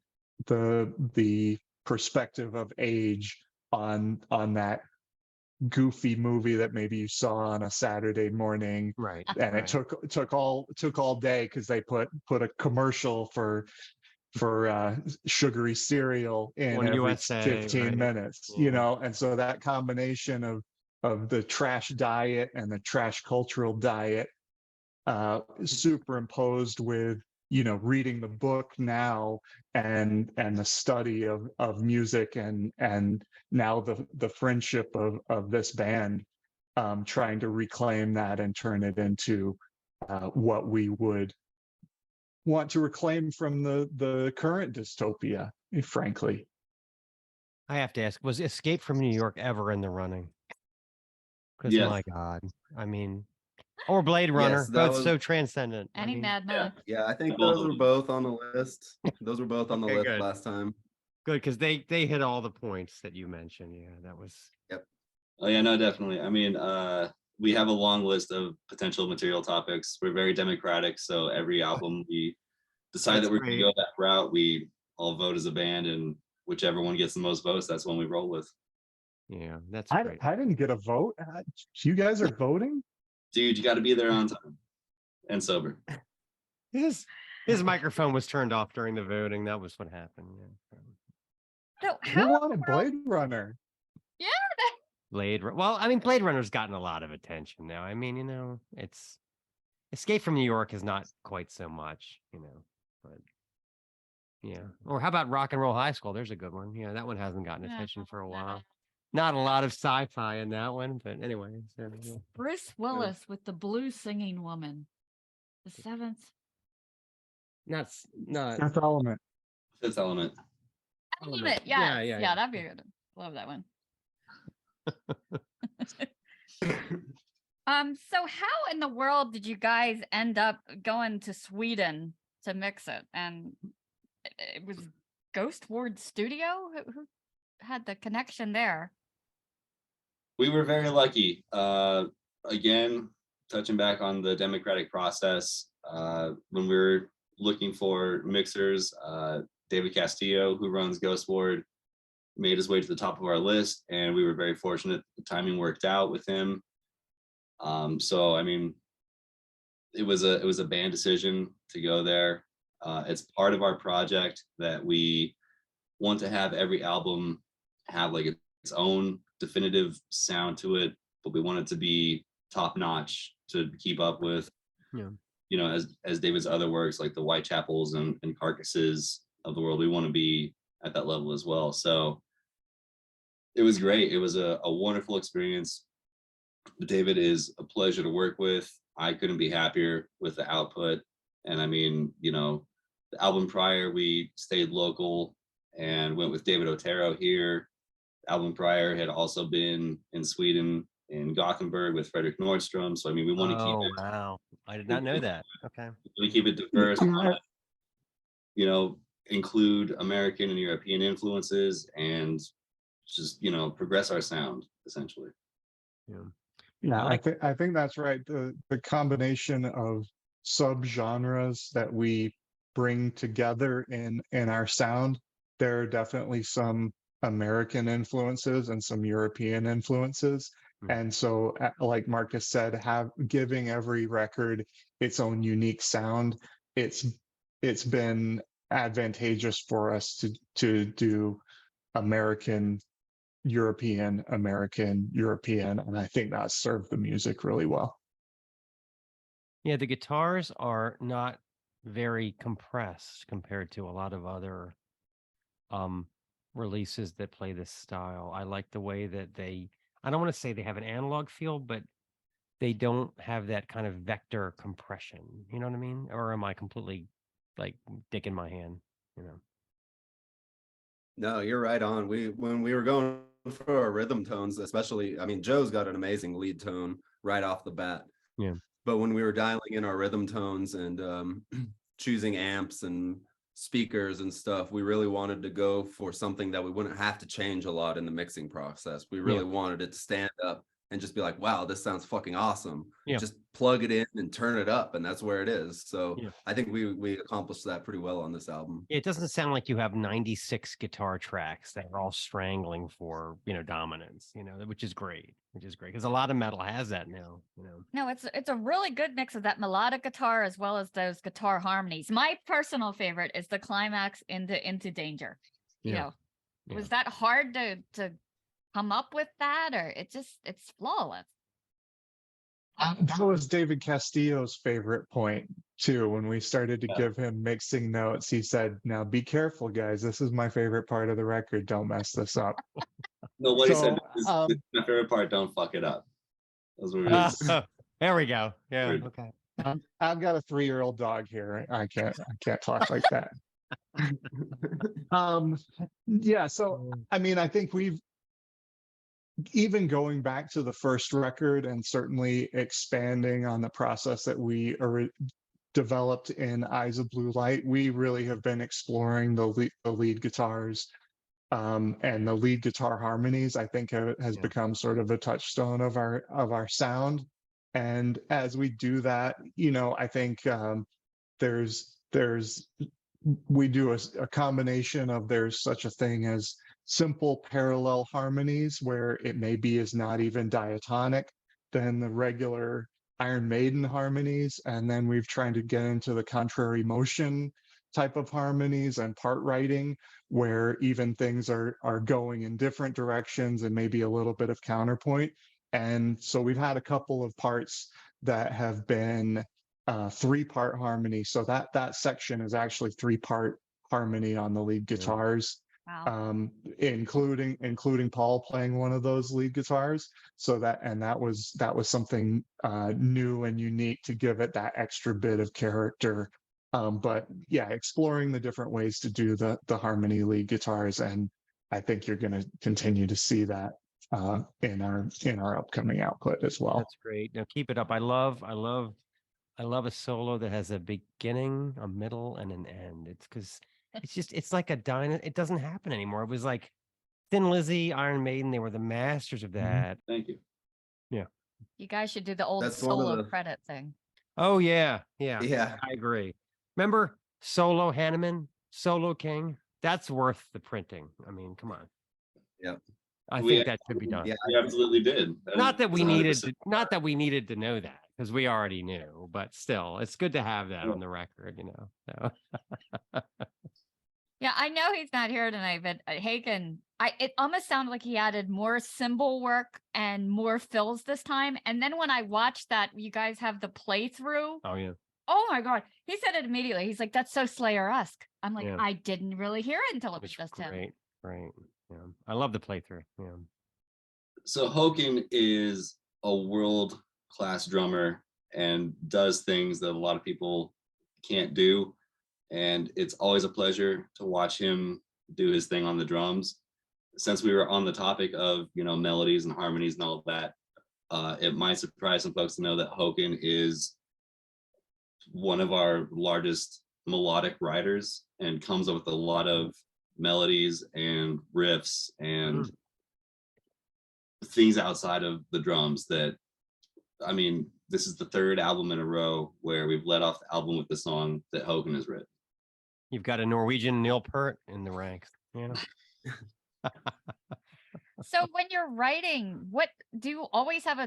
the perspective of age on that goofy movie that maybe you saw on a Saturday morning, right? And it took all day because they put a commercial for sugary cereal in every USA, 15 minutes, and so that combination of the trash diet and the trash cultural diet superimposed with reading the book now and the study of music and now the friendship of this band, trying to reclaim that and turn it into what we would want to reclaim from the current dystopia, frankly. I have to ask, was Escape from New York ever in the running? Because my God, I mean, or Blade Runner, yes, both so transcendent. Any Mad Max. Yeah, I think those were both on the list. Those were both on the list good. last time. Good, because they hit all the points that you mentioned. Yeah, that was. Yep. Oh yeah, no, definitely. I mean, we have a long list of potential material topics. We're very democratic, so every album we decide that we're going to go that route, we all vote as a band, and whichever one gets the most votes, that's one we roll with. Yeah, that's great. I didn't get a vote. You guys are voting? Dude, you got to be there on time and sober. His microphone was turned off during the voting. That was what happened. Yeah. So Who wanted Blade Runner? Yeah. Well, I mean, Blade Runner's gotten a lot of attention now. I mean, it's Escape from New York is not quite so much, but yeah. Or how about Rock and Roll High School? There's a good one. Yeah, that one hasn't gotten attention for a while. Not a lot of sci-fi in that one, but anyway. So, yeah. Bruce Willis with the Blue Singing Woman. The Seventh. Not Fifth Element. Fifth Element. Element. Yeah, that'd be good. Love that one. So how in the world did you guys end up going to Sweden to mix it? And it was Ghost Ward Studio who had the connection there. We were very lucky. Again, touching back on the democratic process, when we were looking for mixers, David Castillo, who runs Ghost Ward, made his way to the top of our list, and we were very fortunate the timing worked out with him. So I mean, it was a band decision to go there. It's part of our project that we want to have every album have like its own definitive sound to it, but we want it to be top notch to keep up with, you know, as David's other works like the Whitechapels and Carcasses of the world. We want to be at that level as well. So it was great. It was a wonderful experience. David is a pleasure to work with. I couldn't be happier with the output. And I mean, you know, the album prior, we stayed local and went with David Otero here. The album prior had also been in Sweden, in Gothenburg with Frederick Nordstrom. So I mean, we want to keep it. Wow, I did not know that. Okay, we keep it diverse. You know, include American and European influences, and just, you know, progress our sound essentially. Yeah, I think that's right. The combination of subgenres that we bring together in our sound, there are definitely some American influences and some European influences. And so, like Marcus said, giving every record its own unique sound, it's been advantageous for us to do American, European, American, European, and I think that served the music really well. Yeah, the guitars are not very compressed compared to a lot of other releases that play this style. I like the way that I don't want to say they have an analog feel, but they don't have that kind of vector compression. You know what I mean? Or am I completely like dick in my hand, you know? No, you're right on. When we were going for our rhythm tones, especially, I mean, Joe's got an amazing lead tone right off the bat. Yeah. But when we were dialing in our rhythm tones and choosing amps and speakers and stuff, we really wanted to go for something that we wouldn't have to change a lot in the mixing process. We really wanted it to stand up and just be like, wow, this sounds fucking awesome. Just plug it in and turn it up, and that's where it is. So I think we accomplished that pretty well on this album. It doesn't sound like you have 96 guitar tracks that are all strangling for, you know, dominance, you know, which is great because a lot of metal has that now, you know. No, it's a really good mix of that melodic guitar as well as those guitar harmonies. My personal favorite is the climax into Danger. You know, was that hard to come up with that, or it's flawless? That was David Castillo's favorite point too. When we started to give him mixing notes, he said, "Now be careful, guys. This is my favorite part of the record. Don't mess this up." No, what he said is my favorite part. Don't fuck it up. Those were there we go. Yeah. Weird. Okay. I've got a 3-year-old dog here. I can't talk like that. Yeah. So I mean, I think we've, even going back to the first record and certainly expanding on the process that we developed in Eyes of Blue Light, we really have been exploring the lead guitars and the lead guitar harmonies. I think has become sort of a touchstone of our sound. And as we do that, you know, I think we do a combination of, there's such a thing as simple parallel harmonies where it maybe is not even diatonic than the regular Iron Maiden harmonies. And then we've tried to get into the contrary motion type of harmonies and part writing, where even things are going in different directions and maybe a little bit of counterpoint. And so we've had a couple of parts that have been 3-part harmony. So that section is actually 3-part harmony on the lead guitars. Wow. Including Paul playing one of those lead guitars. So that was something new and unique to give it that extra bit of character. But yeah, exploring the different ways to do the harmony lead guitars, and I think you're going to continue to see that in our upcoming output as well. That's great. Now keep it up. I love a solo that has a beginning, a middle, and an end. It's because it's like a it doesn't happen anymore. It was like Thin Lizzy, Iron Maiden, they were the masters of that. Thank you. Yeah. You guys should do the old solo credit thing. Oh yeah. I agree. Remember Solo Hanneman, Solo King? That's worth the printing. I mean, come on. Yeah. I think that should be done. Yeah, we absolutely did. Not that we needed to know that, because we already knew, but still, it's good to have that on the record, So. Yeah, I know he's not here tonight, but Hagen, it almost sounded like he added more cymbal work and more fills this time. And then when I watched that, you guys have the playthrough. Oh yeah. Oh my God. He said it immediately. He's like, that's so Slayer-esque. I'm like, I didn't really hear it until it was just him. Right. Yeah. I love the playthrough. Yeah. So Hogan is a world-class drummer and does things that a lot of people can't do. And it's always a pleasure to watch him do his thing on the drums. Since we were on the topic of, melodies and harmonies and all of that, it might surprise some folks to know that Hogan is one of our largest melodic writers and comes up with a lot of melodies and riffs and things outside of the drums that, this is the third album in a row where we've let off the album with the song that Hogan has written. You've got a Norwegian Neil Peart in the ranks. So when you're writing, what do you always have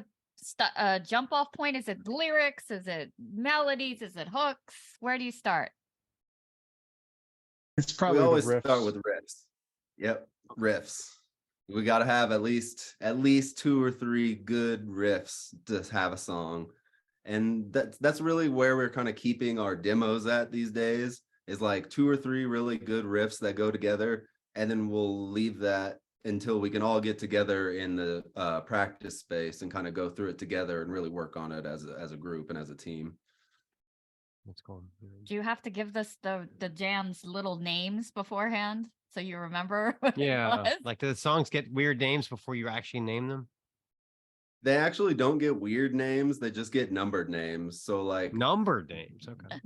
a jump off point? Is it lyrics? Is it melodies? Is it hooks? Where do you start? It's probably we always the riffs. start with riffs. Yep, riffs. We got to have at least 2 or 3 good riffs to have a song, and that's really where we're kind of keeping our demos at these days. Is like 2 or 3 really good riffs that go together, and then we'll leave that until we can all get together in the practice space and kind of go through it together and really work on it as a group and as a team. That's cool. Do you have to give the jams little names beforehand so you remember? Yeah, like do the songs get weird names before you actually name them? They actually don't get weird names. They just get numbered names. So like numbered names. Okay.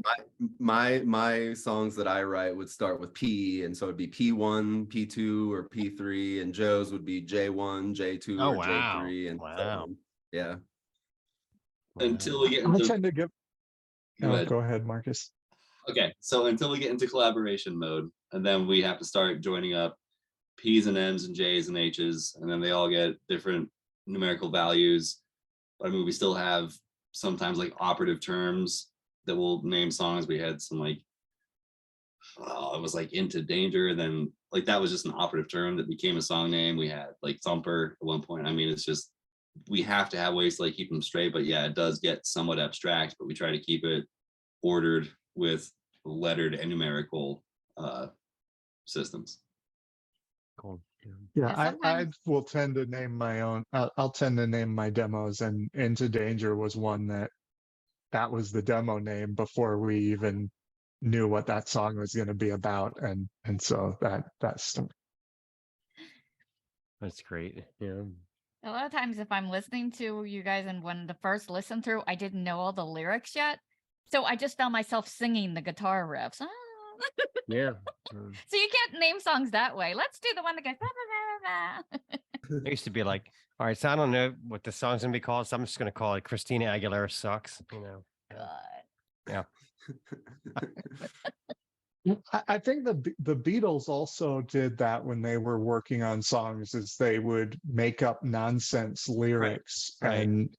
My songs that I write would start with P, and so it'd be P1, P2, or P3, and Joe's would be J1, J2, or J3, and so on. Yeah. Until we get into. I tend to give. Go ahead, Marcus. Okay, so until we get into collaboration mode, and then we have to start joining up P's and M's and J's and H's, and then they all get different numerical values. But we still have sometimes like operative terms that will name songs. We had some like, it was like Into Danger, and then like that was just an operative term that became a song name. We had like Thumper at one point. It's just, we have to have ways to like keep them straight, but yeah, it does get somewhat abstract, but we try to keep it ordered with lettered and numerical systems. Cool. Yeah, I will tend to name my own. I'll tend to name my demos, and Into Danger was one that was the demo name before we even knew what that song was going to be about, and so that's great. Yeah. A lot of times if I'm listening to you guys and when the first listen through, I didn't know all the lyrics yet. So I just found myself singing the guitar riffs. Yeah. So you can't name songs that way. Let's do the one that goes. Bah, bah, bah, bah. I used to be like, all right, so I don't know what the song's gonna be called, so I'm just gonna call it Christina Aguilera Sucks. God. Yeah. I think the Beatles also did that when they were working on songs, is they would make up nonsense lyrics and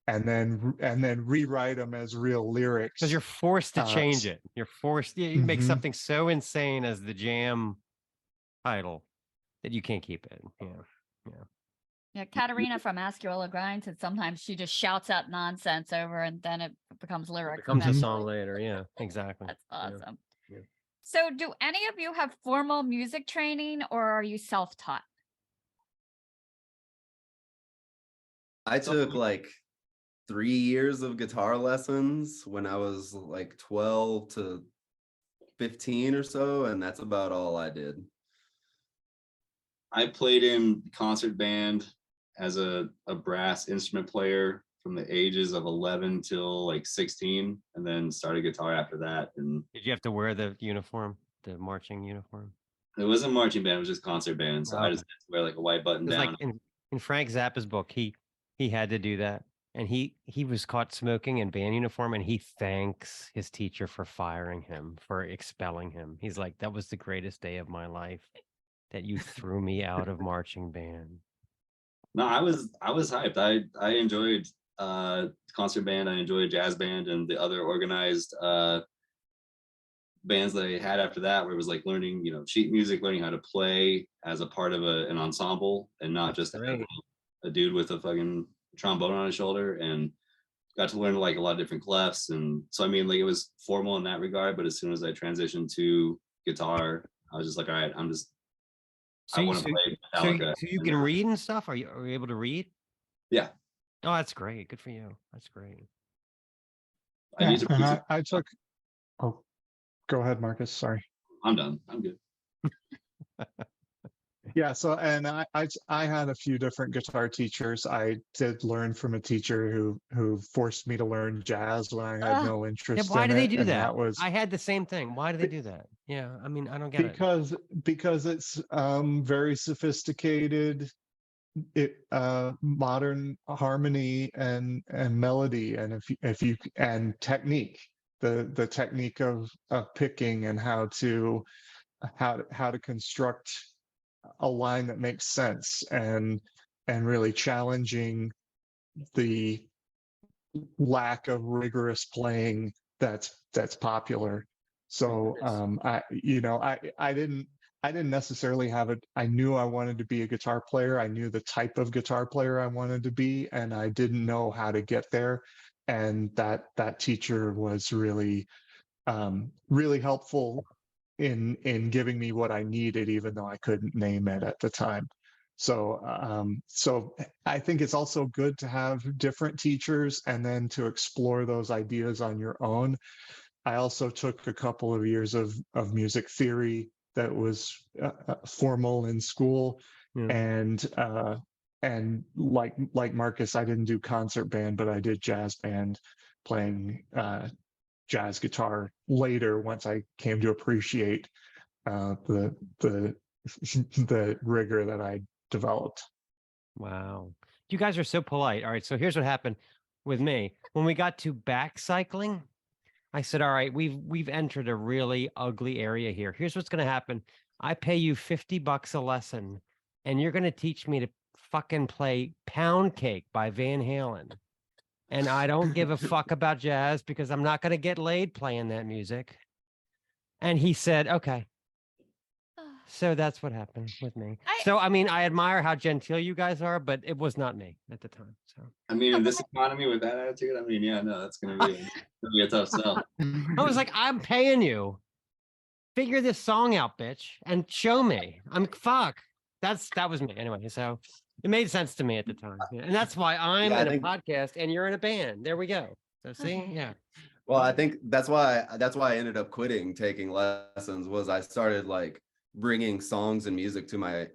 then rewrite them as real lyrics. Because you're forced to change it. You're forced. You make something so insane as the jam title that you can't keep it. Yeah, Katarina from Ask Your Ola Grind said sometimes she just shouts out nonsense over and then it becomes lyrics. It becomes a song later. Yeah, exactly. That's awesome. Yeah. So do any of you have formal music training or are you self-taught? I took like 3 years of guitar lessons when I was like 12 to 15 or so, and that's about all I did. I played in concert band as a brass instrument player from the ages of 11 till like 16, and then started guitar after that. And did you have to wear the uniform, the marching uniform? It wasn't marching band, it was just concert band. So I just had to wear like a white button down. Like in Frank Zappa's book, he had to do that. And he was caught smoking in band uniform, and he thanks his teacher for firing him, for expelling him. He's like, that was the greatest day of my life, that you threw me out of marching band. No, I was hyped. I enjoyed concert band. I enjoyed jazz band and the other organized bands that I had after that, where it was like learning, sheet music, learning how to play as a part of an ensemble and not just a dude with a fucking trombone on his shoulder, and got to learn like a lot of different clefs. And so, I mean, like it was formal in that regard, but as soon as I transitioned to guitar, I was just like, all right, I want to play Metallica. So you can read and stuff? Are you able to read? Yeah. Oh, that's great. Good for you. That's great. I took. Oh, go ahead, Marcus. Sorry. I'm done. I'm good. Yeah. So, and I had a few different guitar teachers. I did learn from a teacher who forced me to learn jazz when I had no interest. Why do they do and that? I had the same thing. Why do they do that? Yeah. I mean, I don't get it. Because it's very sophisticated. Modern harmony and melody, and if you and technique, the technique of picking and how to construct a line that makes sense, and really challenging the lack of rigorous playing that's popular. So I didn't necessarily have it. I knew I wanted to be a guitar player. I knew the type of guitar player I wanted to be, and I didn't know how to get there. And that teacher was really, really helpful in giving me what I needed, even though I couldn't name it at the time. So, so I think it's also good to have different teachers and then to explore those ideas on your own. I also took a couple of years of music theory that was formal in school, and like Marcus, I didn't do concert band, but I did jazz band, playing jazz guitar later once I came to appreciate the rigor that I developed. Wow, you guys are so polite. All right, so here's what happened with me when we got to back cycling. I said, all right, we've entered a really ugly area here. Here's what's going to happen. I pay you $50 a lesson, and you're going to teach me to fucking play Pound Cake by Van Halen. And I don't give a fuck about jazz because I'm not going to get laid playing that music. And he said, okay. So that's what happened with me. So, I mean, I admire how genteel you guys are, but it was not me at the time. So, I mean, in this economy with that attitude, I mean, yeah, no, that's going to be a tough sell. I was like, I'm paying you. Figure this song out, bitch, and show me. Fuck. That was me. Anyway, so it made sense to me at the time. Yeah. And that's why I'm in a podcast and you're in a band. There we go. So see, yeah. Well, I think that's why I ended up quitting taking lessons. Was I started like bringing songs and music to my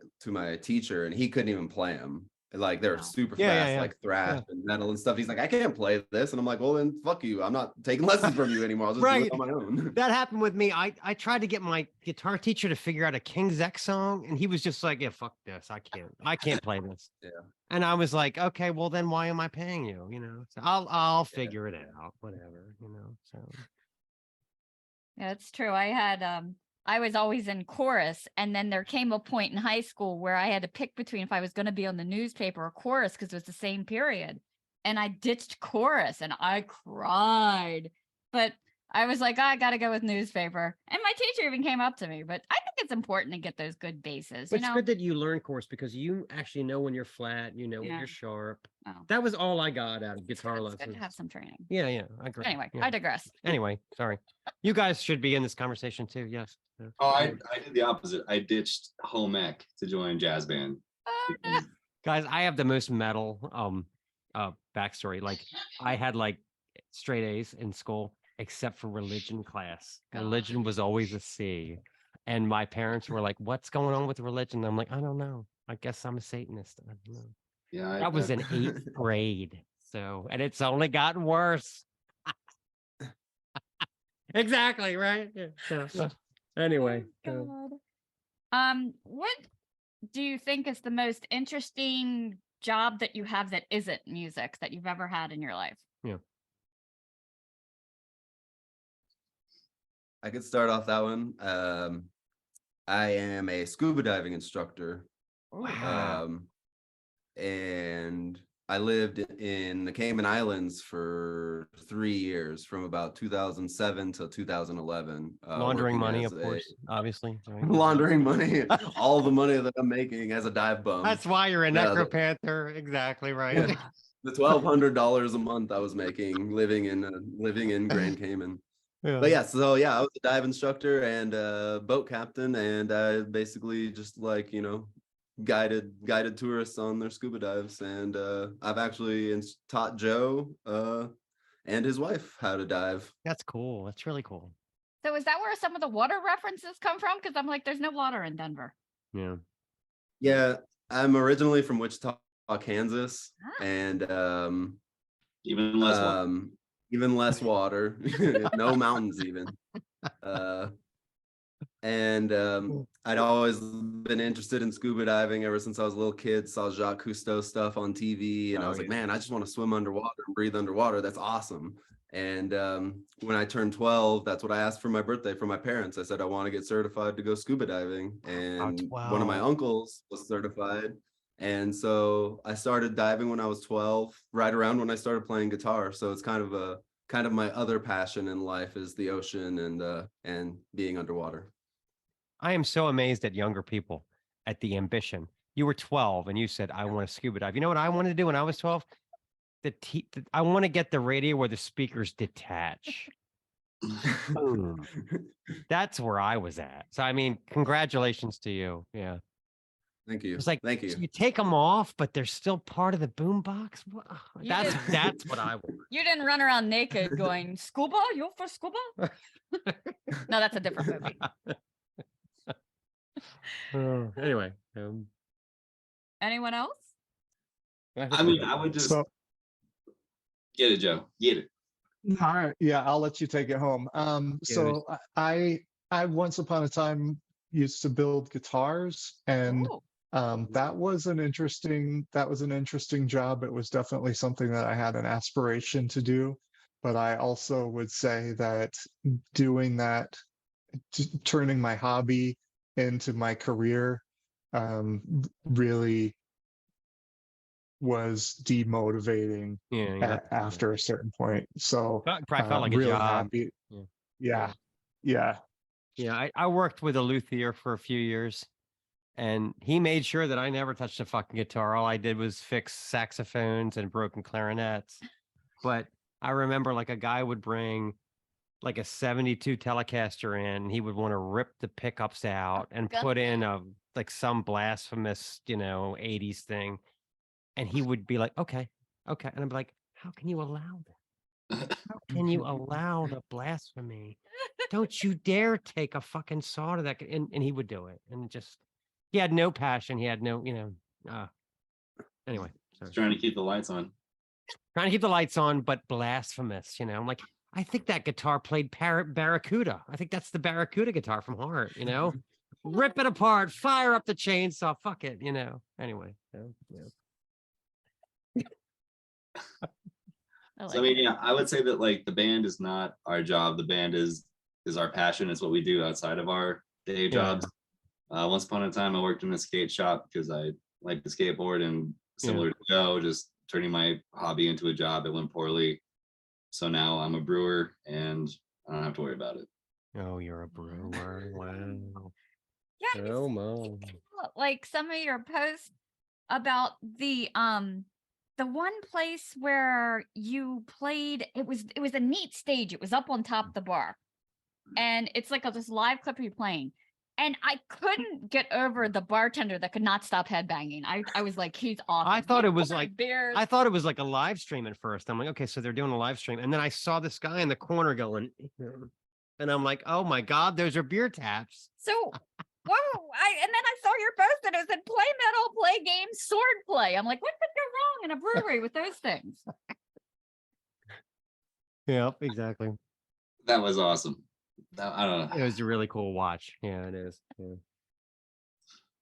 teacher, and he couldn't even play them. Like they're super fast, like thrash and metal and stuff. He's like, I can't play this, and I'm like, well, then fuck you. I'm not taking lessons from you anymore. I'll just do it on my own. That happened with me. I tried to get my guitar teacher to figure out a King's X song, and he was just like, yeah, fuck this. I can't play this. Yeah. And I was like, okay, well then why am I paying you? So I'll figure it out, whatever. So. Yeah, it's true. I was always in chorus, and then there came a point in high school where I had to pick between if I was going to be on the newspaper or chorus, because it was the same period. And I ditched chorus, and I cried. But I was like, I got to go with newspaper. And my teacher even came up to me. But I think it's important to get those good bases. But it's good that you learn chorus, because you actually know when you're flat, when you're sharp. Oh. That was all I got out of guitar lessons. Good to have some training. Yeah, I agree. Anyway, yeah. I digress. Anyway, sorry. You guys should be in this conversation too. Yes. Oh, I did the opposite. I ditched home ec to join jazz band. Guys, I have the most metal backstory. Like I had like straight A's in school, except for religion class. Religion was always a C. And my parents were like, what's going on with religion? I'm like, I don't know. I guess I'm a Satanist. I don't know. Yeah, that was in 8th grade. So, and it's only gotten worse. Exactly, right? Yeah. So, anyway. What do you think is the most interesting job that you have that isn't music that you've ever had in your life? Yeah. I could start off that one. I am a scuba diving instructor. Wow. And I lived in the Cayman Islands for 3 years, from about 2007 to 2011. Laundering money, of course, obviously. Right? Laundering money, all the money that I'm making as a dive bum. That's why you're a Necropanther. Exactly right. The $1,200 a month I was making living in Grand Cayman. Yeah. But I was a dive instructor and a boat captain, and I basically just like, guided tourists on their scuba dives. And I've actually taught Joe and his wife how to dive. That's cool. That's really cool. So is that where some of the water references come from? Because I'm like, there's no water in Denver. Yeah, I'm originally from Wichita, Kansas, and even less water, no mountains even. And I'd always been interested in scuba diving ever since I was a little kid. Saw Jacques Cousteau stuff on TV, and I was like, man, I just want to swim underwater and breathe underwater. That's awesome. And when I turned 12, that's what I asked for my birthday from my parents. I said, I want to get certified to go scuba diving. And one of my uncles was certified. And so I started diving when I was 12, right around when I started playing guitar. So it's kind of my other passion in life is the ocean and being underwater. I am so amazed at younger people, at the ambition. You were 12 and you said, I want to scuba dive. You know what I wanted to do when I was 12? I want to get the radio where the speakers detach. Boom. That's where I was at. So, I mean, congratulations to you. Yeah. Thank you. It's like, thank you. So you take them off, but they're still part of the boombox. That's what I want. You didn't run around naked going, scuba? You for scuba? No, that's a different movie. Anyway. Anyone else? I mean, I would just get it, Joe. Get it. All right. Yeah, I'll let you take it home. So I once upon a time used to build guitars, and that was an interesting job. It was definitely something that I had an aspiration to do, but I also would say that doing that, turning my hobby into my career, really was demotivating after a certain point. So probably felt like a job. Happy. Yeah. I worked with a luthier for a few years, and he made sure that I never touched a fucking guitar. All I did was fix saxophones and broken clarinets. But I remember like a guy would bring like a 72 Telecaster in, and he would want to rip the pickups out and put in like some blasphemous, 80s thing. And he would be like, okay. And I'd be like, how can you allow that? How can you allow the blasphemy? Don't you dare take a fucking saw to that. And he would do it. And he had no passion. He had no, anyway. Sorry. Trying to keep the lights on. Trying to keep the lights on, but blasphemous, I'm like, I think that guitar played Barracuda. I think that's the Barracuda guitar from Heart, Rip it apart, fire up the chainsaw, fuck it, Anyway. So I mean, I would say that like the band is not our job. The band is our passion. It's what we do outside of our day jobs. Once upon a time, I worked in a skate shop because I like to skateboard, and similar to Joe, just turning my hobby into a job. It went poorly, so now I'm a brewer, and I don't have to worry about it. Oh, you're a brewer! Wow. Yeah. Like some of your posts about the one place where you played, it was a neat stage. It was up on top of the bar, and it's like this live clip of you playing. And I couldn't get over the bartender that could not stop headbanging. I was like, he's awesome. I thought it was like a live stream at first. I'm like, okay, so they're doing a live stream, and then I saw this guy in the corner going, and I'm like, oh my god, those are beer taps. So. And then I saw your post and it said play metal, play games, sword play. I'm like, what could go wrong in a brewery with those things? Yeah, exactly. That was awesome. I don't know. It was a really cool watch. Yeah, it is.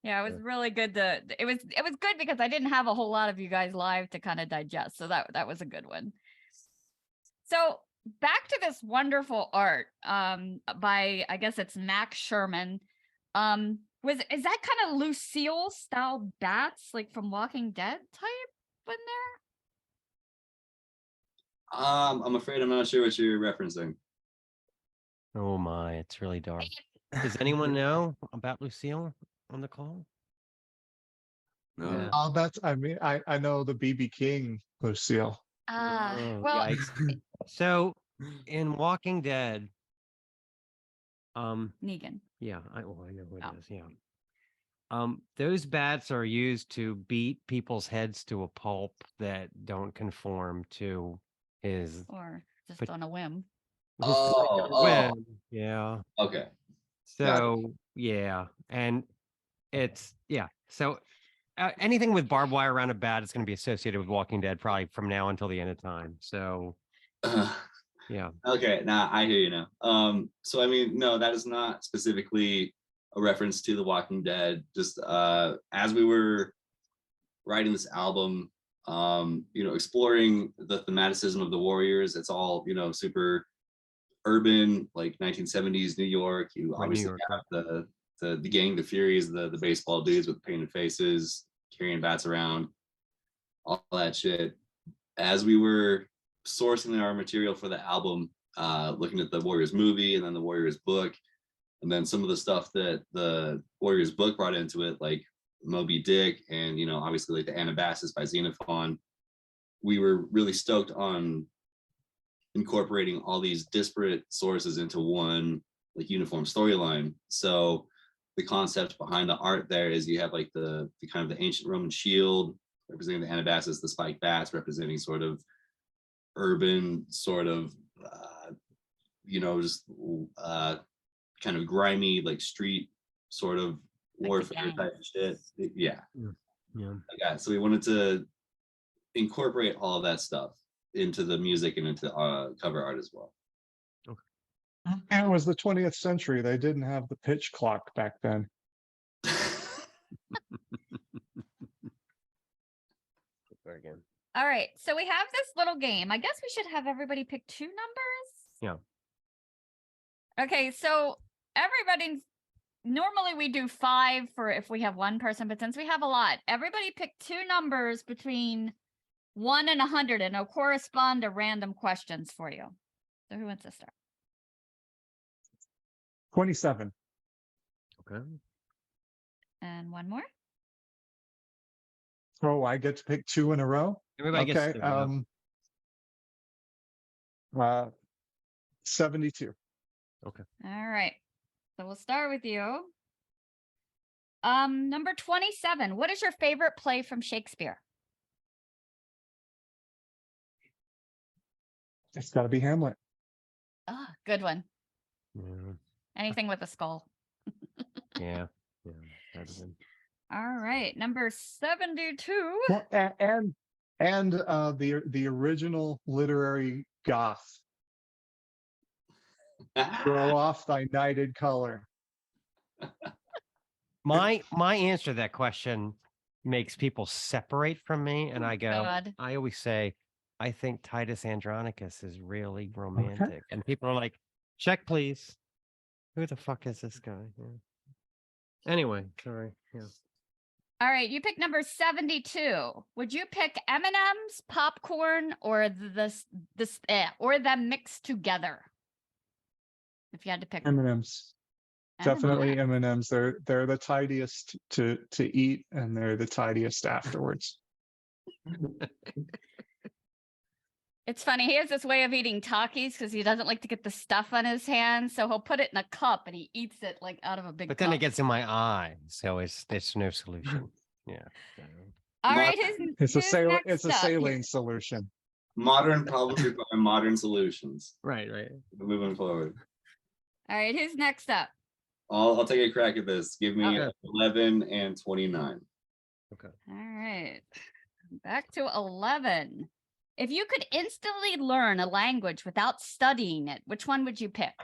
Yeah, it was really good. It was good because I didn't have a whole lot of you guys live to kind of digest. So that was a good one. So back to this wonderful art by, I guess it's Max Sherman. Is that kind of Lucille style bats like from Walking Dead type in there? I'm afraid I'm not sure what you're referencing. Oh my, it's really dark. Does anyone know about Lucille on the call? No. Yeah. Oh, I know the BB King Lucille. Oh, Well, yikes. So in Walking Dead, Negan. yeah, I know who it Oh. is. Yeah. Those bats are used to beat people's heads to a pulp that don't conform to his Or just But- on a whim. whim. Yeah. Okay. So yeah, and it's So anything with barbed wire around a bat is going to be associated with Walking Dead probably from now until the end of time. So yeah. Okay, now I hear you now. So I mean, no, that is not specifically a reference to The Walking Dead. Just as we were writing this album, exploring the thematicism of the Warriors, it's all, super urban, like 1970s New York. You Like New obviously York, have the gang, the Furies, the baseball dudes with painted faces, carrying bats around, all that shit. As we were sourcing our material for the album, looking at the Warriors movie and then the Warriors book, and then some of the stuff that the Warriors book brought into it, like Moby Dick and, obviously like the Anabasis by Xenophon, we were really stoked on incorporating all these disparate sources into one like uniform storyline. So the concept behind the art there is you have like the kind of the ancient Roman shield representing the Anabasis, the spiked bats representing sort of urban, sort of just kind of grimy, like street sort of warfare type shit. Yeah. So we wanted to incorporate all of that stuff into the music and into cover art as well. And it was the 20th century. They didn't have the pitch clock back then. Again. All right. So we have this little game. I guess we should have everybody pick 2 numbers. Yeah. Okay. So everybody, normally we do 5 for if we have one person, but since we have a lot, everybody pick 2 numbers between 1 and 100, and they'll correspond to random questions for you. So who wants to start? 27. Okay. And one more. Oh, I get to pick 2 in a row? Everybody Okay. gets 72. Okay. All right. So we'll start with you. Number 27. What is your favorite play from Shakespeare? It's got to be Hamlet. Ah, good one. Yeah. Anything with a skull. Yeah. That's good. All right. Number 72. Well, and the original literary Goth. Throw off thy knighted color. My answer to that question makes people separate from me, and I go. God. I always say, I think Titus Andronicus is really romantic, and people are like, "Check, please." Who the fuck is this guy? Yeah. Anyway, sorry. Yeah. All right, you pick number 72. Would you pick M&Ms, popcorn, or or them mixed together? If you had to pick M&Ms. Definitely M&Ms. They're the tidiest to eat, and they're the tidiest afterwards. It's funny. He has this way of eating Takis because he doesn't like to get the stuff on his hands. So he'll put it in a cup and he eats it like out of a big But cup. then it gets in my eye, so it's no solution. Yeah. All right. It's a saline solution. Modern problems require modern solutions. Right. Moving forward. All right. Who's next up? I'll take a crack at this. Give me Okay. 11 and 29. Okay. All right. Back to 11. If you could instantly learn a language without studying it, which one would you pick?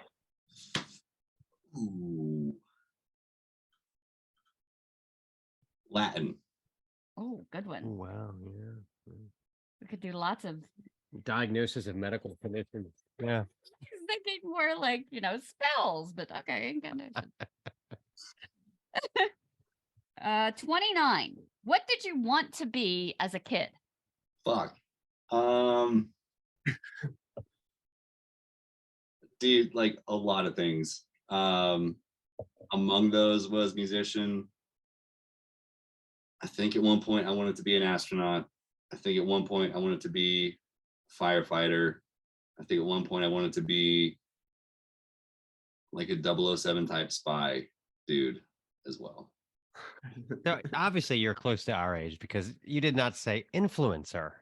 Ooh. Latin. Oh, good one. Oh, wow. Yeah. We could do lots of Diagnosis of medical conditions. Yeah. I was thinking more like, spells, but okay. 29. What did you want to be as a kid? Fuck. Dude, like a lot of things. Among those was musician. I think at one point I wanted to be an astronaut. I think at one point I wanted to be a firefighter. I think at one point I wanted to be like a 007 type spy dude as well. So obviously you're close to our age because you did not say influencer.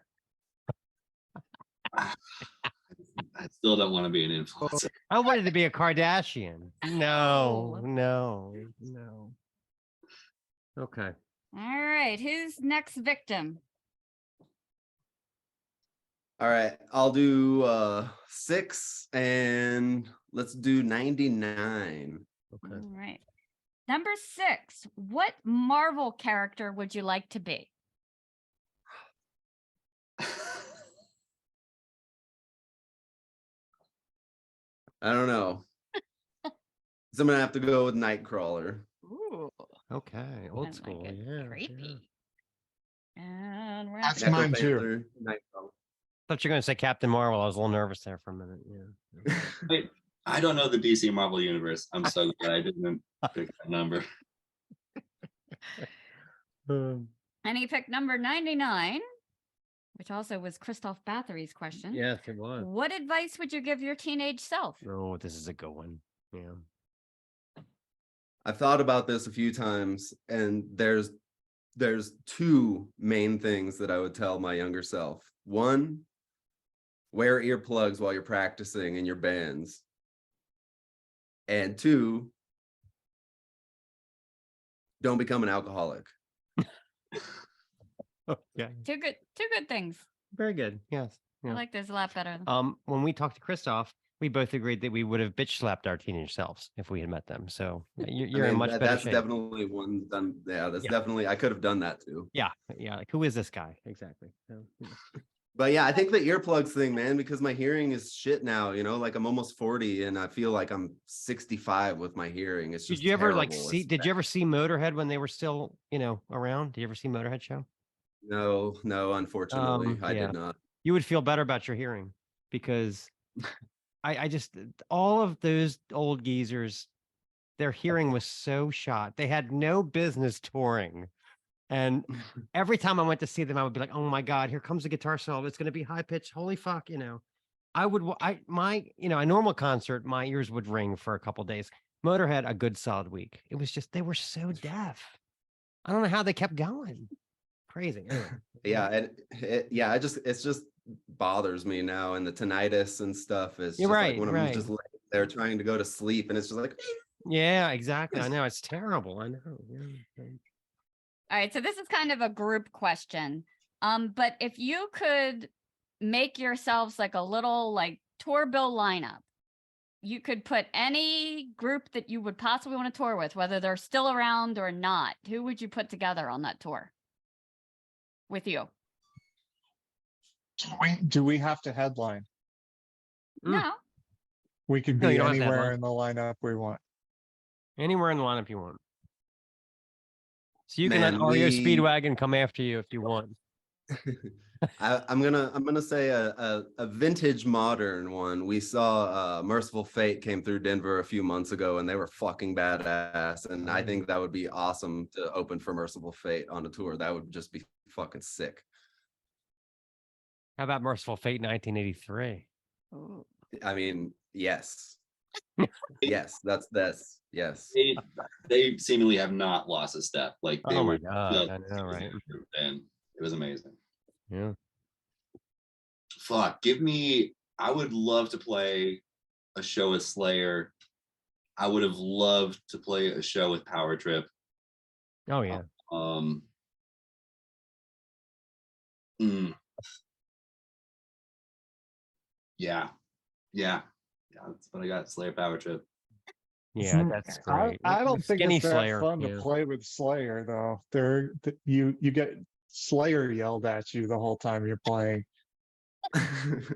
I still don't want to be an influencer. I wanted to be a Kardashian. No, Oh. no. Okay. All right, who's next victim? All right, I'll do 6 and let's do 99. Okay. All right. Number 6, what Marvel character would you like to be? I don't know. So I'm gonna have to go with Nightcrawler. Ooh, Okay. Old I school. like it. Yeah. Creepy. And we're That's mine too. Necropanther, Nightcrawler. Thought you were going to say Captain Marvel. I was a little nervous there for a minute. Yeah. Wait, I don't know the DC Marvel universe. I'm so glad I didn't pick that number. And he picked number 99, which also was Christoph Bathory's question. Yes, it was. What advice would you give your teenage self? Oh, this is a good one. Yeah. I've thought about this a few times, and there's 2 main things that I would tell my younger self. One, wear earplugs while you're practicing in your bands. And 2, don't become an alcoholic. Okay. Two good things. Very good. Yes. I Yeah. like this a lot better. When we talked to Christoph, we both agreed that we would have bitch slapped our teenage selves if we had met them. So you're in much better That's shape. definitely one done. Yeah, that's Yeah. definitely, I could have done that too. Yeah. Like, who is this guy? Exactly. So, yeah. But yeah, I think the earplugs thing, man, because my hearing is shit now, like I'm almost 40 and I feel like I'm 65 with my hearing. It's just Did you ever like terrible. see? It's Did you bad. ever see Motorhead when they were still, around? Did you ever see Motorhead show? No, unfortunately, I yeah. did not. You would feel better about your hearing because I just all of those old geezers, their hearing was so shot. They had no business touring. And every time I went to see them, I would be like, oh my God, here comes a guitar solo. It's going to be high pitched. Holy fuck. A normal concert, my ears would ring for a couple days. Motorhead, a good solid week. It was just, they were so deaf. I don't know how they kept going. Crazy. Anyway. Yeah, and it just bothers me now, and the tinnitus and stuff is You're just right, like when I'm just laying there trying to go to sleep, and it's just like, yeah, exactly. I know it's terrible. I know. Yeah. All right, so this is kind of a group question. But if you could make yourselves like a little like tour bill lineup, you could put any group that you would possibly want to tour with, whether they're still around or not. Who would you put together on that tour with you? Do we have to headline? No. We could No, be you don't have to anywhere headline. in the lineup we want. Anywhere in the lineup you want. So you can Man, let REO Speedwagon come after you if you want. I'm gonna say a vintage modern one. We saw Merciful Fate came through Denver a few months ago, and they were fucking badass. And I think that would be awesome to open for Merciful Fate on a tour. That would just be fucking sick. How about Merciful Fate 1983? Ooh. I mean, yes. Yes, that's yes. They seemingly have not lost a step. Like they Oh my were God, I know, right? And it was amazing. Yeah. Fuck, I would love to play a show with Slayer. I would have loved to play a show with Power Trip. Oh yeah. Yeah, that's what I got. Slayer, Power Trip. Yeah, that's great. I don't think Skinny it's that Slayer, fun to play with Slayer though. You get Slayer yelled at you the whole time you're playing.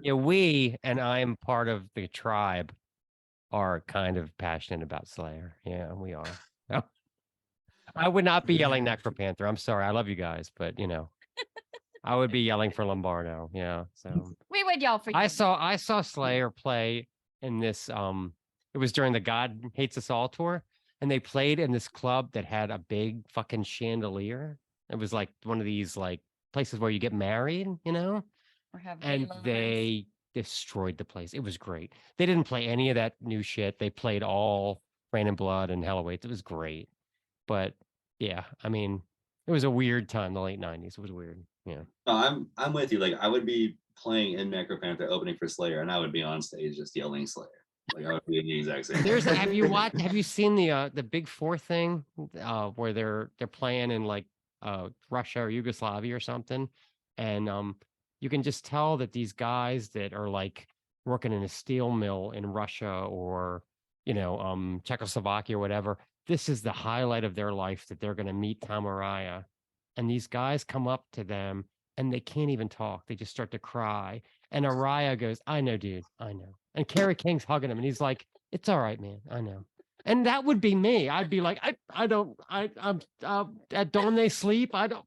Yeah, and I am part of the tribe, are kind of passionate about Slayer. Yeah, we are. I would not be yelling Necropanther. I'm sorry. I love you guys, but I would be yelling for Lombardo. Yeah. So We would yell for you. I saw Slayer play in this. It was during the God Hates Us All tour, and they played in this club that had a big fucking chandelier. It was like one of these like places where you get married, you know. Or have And they destroyed the place. It was great. They didn't play any of that new shit. They played all Rain and Blood and Hell Awaits. It was great. But yeah, I mean, it was a weird time, the late 90s. It was weird. Yeah. No, I'm with you. Like I would be playing in Necropanther opening for Slayer, and I would be on stage just yelling Slayer. Like I would be in the exact same. Have you seen the Big Four thing where they're playing in like Russia or Yugoslavia or something? And you can just tell that these guys that are like working in a steel mill in Russia or, you know, Czechoslovakia or whatever, this is the highlight of their life that they're going to meet Tom Araya. And these guys come up to them and they can't even talk. They just start to cry. And Araya goes, I know, dude, I know. And Kerry King's hugging him and he's like, it's all right, man. I know. And that would be me. I'd be like, I'm at dawn they sleep. I don't.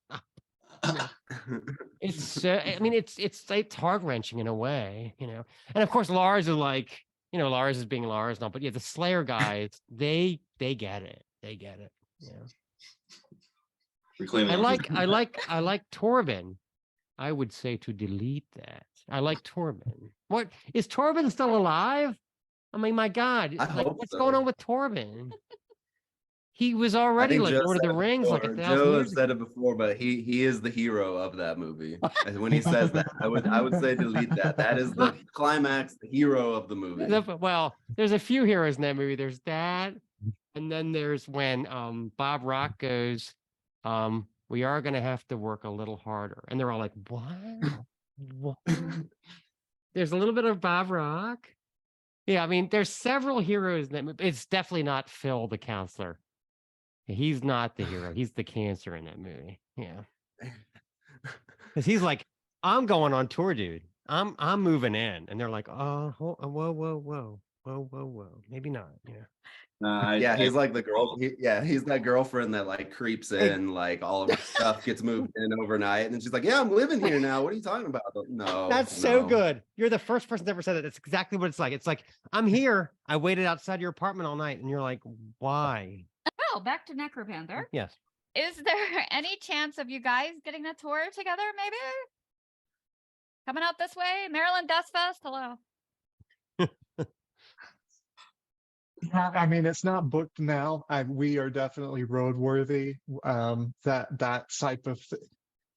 It's I mean it's heart wrenching in a way, you know. And of course Lars is like, you know, Lars is being Lars now, but yeah, the Slayer guys, they get it. They get it. Yeah. I like Torben. I would say to delete that. I like Torben. What is Torben still alive? I mean, my God, what's going on with Torben? He was already like Lord of the Rings, like 1,000 Joe years has said it before, but he is the hero of that movie. And when he says that, I would say delete that. That is the climax, the hero of the movie. Well, there's a few heroes in that movie. There's that, and then there's when Bob Rock goes, we are gonna have to work a little harder. And they're all like, what? There's a little bit of Bob Rock. Yeah, I mean, there's several heroes in that movie. It's definitely not Phil the counselor. He's not the hero. He's the cancer in that movie. Yeah. Because he's like, I'm going on tour, dude. I'm moving in. And they're like, oh, whoa. Maybe not. Yeah. He's like the girl. He's that girlfriend that like creeps in, like all of her stuff gets moved in overnight. And she's like, yeah, I'm living here now. What are you talking about? No. That's so good. You're the first person to ever said that. That's exactly what it's like. It's like, I'm here. I waited outside your apartment all night. And you're like, why? Well, back to Necropanther. Yes. Is there any chance of you guys getting a tour together, maybe? Coming out this way? Maryland Death Fest? Hello. I mean, it's not booked now. We are definitely roadworthy. That type of,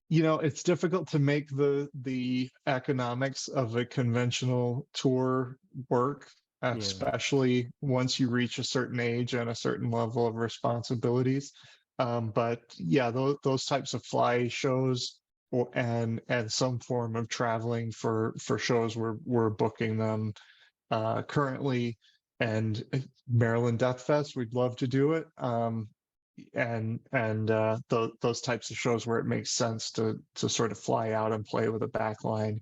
you know, it's difficult to make the economics of a conventional tour work, especially once you reach a certain age and a certain level of responsibilities. But yeah, those types of fly shows and some form of traveling for shows, we're booking them currently. And Maryland Death Fest, we'd love to do it. And those types of shows where it makes sense to sort of fly out and play with a backline.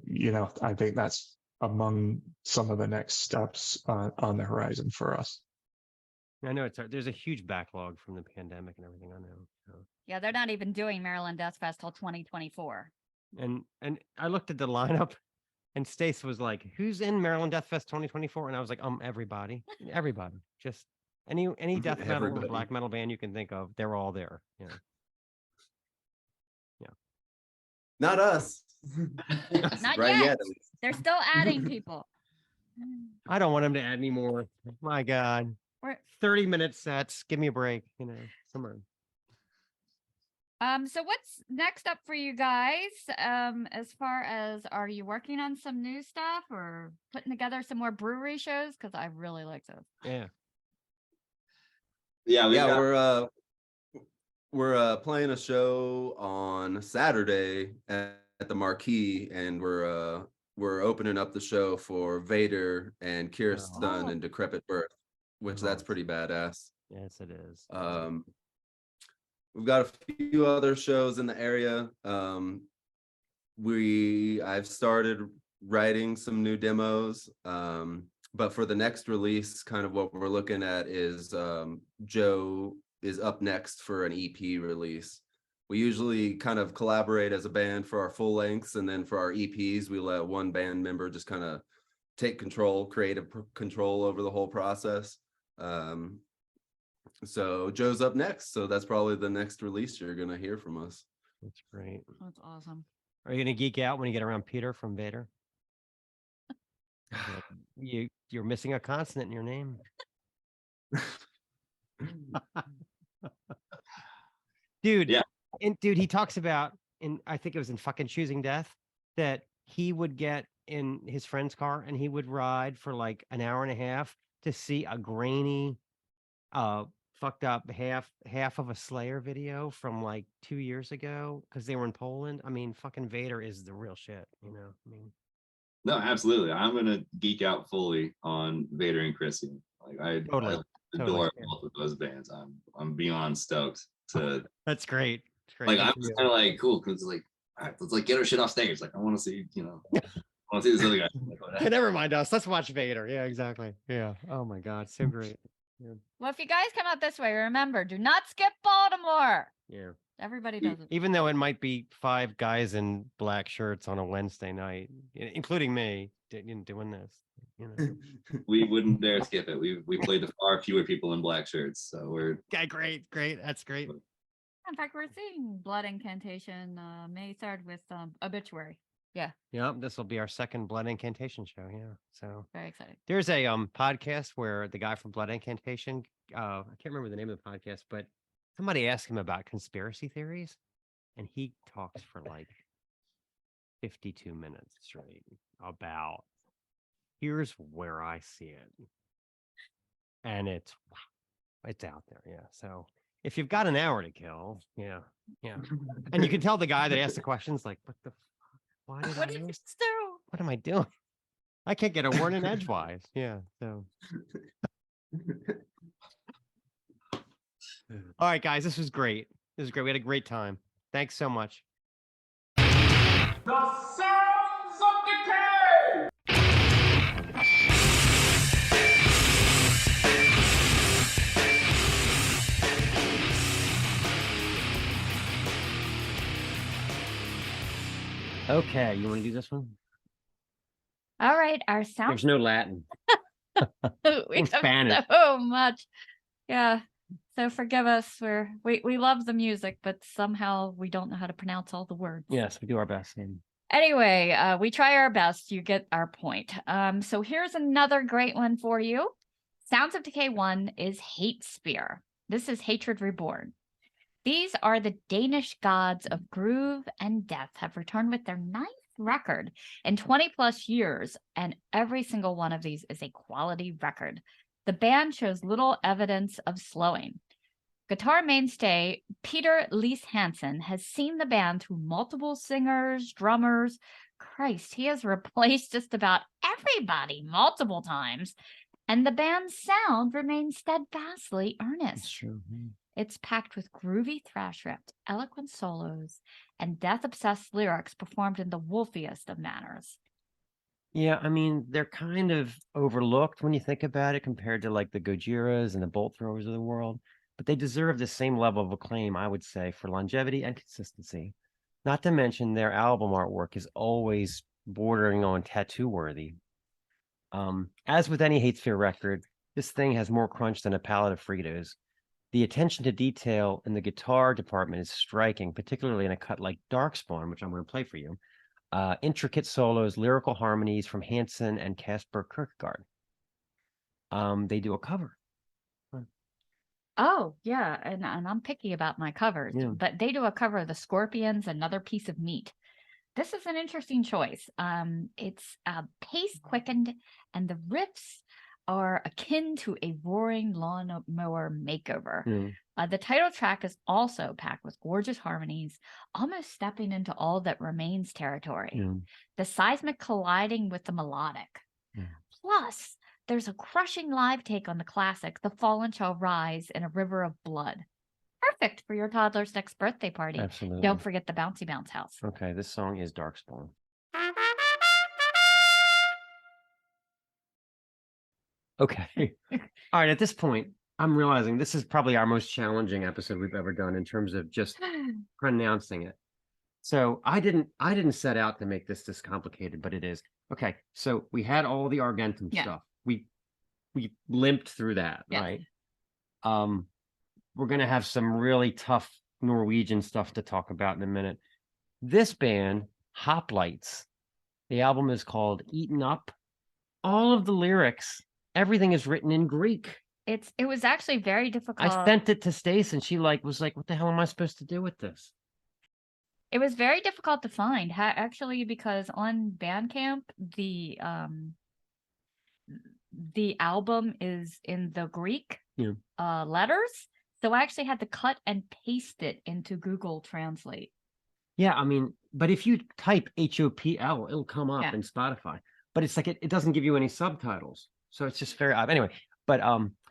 You know, I think that's among some of the next steps on the horizon for us. I know there's a huge backlog from the pandemic and everything. I know. So. Yeah, they're not even doing Maryland Death Fest till 2024. And I looked at the lineup. And Stace was like, who's in Maryland Death Fest 2024? And I was like, everybody. Just any death metal or black metal band you can think of, they're all there. Yeah. Not us. Not yet. They're still adding people. I don't want them to add any more. My God. 30-minute sets. Give me a break, you know, somewhere. So what's next up for you guys? As far as, are you working on some new stuff or putting together some more brewery shows? Because I really like those. Yeah. We're playing a show on Saturday at the Marquee, and we're opening up the show for Vader and Kirsten and Decrepit Birth, which that's pretty badass. Yes, it is. We've got a few other shows in the area. I've started writing some new demos, but for the next release, kind of what we're looking at is Joe is up next for an EP release. we usually kind of collaborate as a band for our full lengths, and then for our EPs, we let one band member just kind of take creative control over the whole process. So Joe's up next, so that's probably the next release you're gonna hear from us. That's great. That's awesome. Are you gonna geek out when you get around Peter from Vader? You're missing a consonant in your name. Dude, Yeah. Dude, he talks about I think it was in fucking Choosing Death, that he would get in his friend's car and he would ride for like an hour and a half to see a grainy, fucked up half of a Slayer video from like 2 years ago because they were in Poland. I mean, fucking Vader is the real shit, you know. I mean, No, absolutely. I'm gonna geek out fully on Vader and Chrissy. Like I adore both of those bands. I'm beyond stoked to. That's great. Like I was kind of like cool because like, all right, let's like get our shit off stage. Like I want to see, I want to see this other guy. Hey, never mind us. Let's watch Vader. Yeah, exactly. Yeah. Oh my God, so great. Yeah. Well, if you guys come out this way, remember, do not skip Baltimore. Yeah. Everybody does it. Even though it might be 5 guys in black shirts on a Wednesday night, including me, doing this. We wouldn't dare skip it. We played to far fewer people in black shirts, so we're great. That's great. In fact, we're seeing Blood Incantation May 3rd with Obituary. Yeah. Yep. This will be our second Blood Incantation show. Yeah. So very exciting. There's a podcast where the guy from Blood Incantation, I can't remember the name of the podcast, but somebody asked him about conspiracy theories, and he talks for like 52 minutes straight about here's where I see it. And it's out there. Yeah. So if you've got an hour to kill, yeah. And you can tell the guy that asked the questions like, what the fuck? Why did what did you do? What am I doing? I can't get a word in edgewise. Yeah. So all right, guys, this was great. We had a great time. Thanks so much. The sounds of decay! Okay, you want to do this one? All right, our sound. There's no Latin. We have Spanish. So much. Yeah. So forgive us. We love the music, but somehow we don't know how to pronounce all the words. Yes, we do our best. Anyway, we try our best. You get our point. So here's another great one for you. Sounds of Decay 1 is Hate Spear. This is Hatred Reborn. These are the Danish gods of groove and death have returned with their 9th record in 20 plus years, and every single one of these is a quality record. The band shows little evidence of slowing. Guitar mainstay Peter Lees Hansen has seen the band through multiple singers, drummers. Christ, he has replaced just about everybody multiple times, and the band's sound remains steadfastly earnest. That's true. It's packed with groovy thrash riffs, eloquent solos, and death-obsessed lyrics performed in the wolfiest of manners. Yeah, I mean, they're kind of overlooked when you think about it compared to like the Gojiras and the Bolt Throwers of the world, but they deserve the same level of acclaim, I would say, for longevity and consistency. Not to mention their album artwork is always bordering on tattoo worthy. As with any Hate Sphere record, this thing has more crunch than a pallet of Fritos. The attention to detail in the guitar department is striking, particularly in a cut like Darkspawn, which I'm going to play for you. Intricate solos, lyrical harmonies from Hansen and Casper Kierkegaard. They do a cover. Oh, yeah, and I'm picky about my covers, but they do a cover of the Scorpions, Another Piece of Meat. This is an interesting choice. It's pace quickened, and the riffs are akin to a roaring lawnmower makeover. The title track is also packed with gorgeous harmonies, almost stepping into All That Remains territory. The seismic colliding with the melodic. Plus, there's a crushing live take on the classic, The Fallen Shall Rise in a River of Blood. Perfect for your toddler's next birthday party. Absolutely. Don't forget the Bouncy Bounce House. Okay, this song is Darkspawn. Okay. All right, at this point, I'm realizing this is probably our most challenging episode we've ever done in terms of just pronouncing it. So I didn't set out to make this complicated, but it is. Okay, so we had all the Argentum stuff. We limped through that, right? We're gonna have some really tough Norwegian stuff to talk about in a minute. This band, Hoplites, the album is called Eaten Up. All of the lyrics, everything is written in Greek. It was actually very difficult. I sent it to Stace and she was like, what the hell am I supposed to do with this? It was very difficult to find, actually, because on Bandcamp, the album is in the Greek letters. So I actually had to cut and paste it into Google Translate. Yeah, I mean, but if you type HOPL, it'll come up in Spotify. But it's like it doesn't give you any subtitles. So it's just very odd. Anyway, but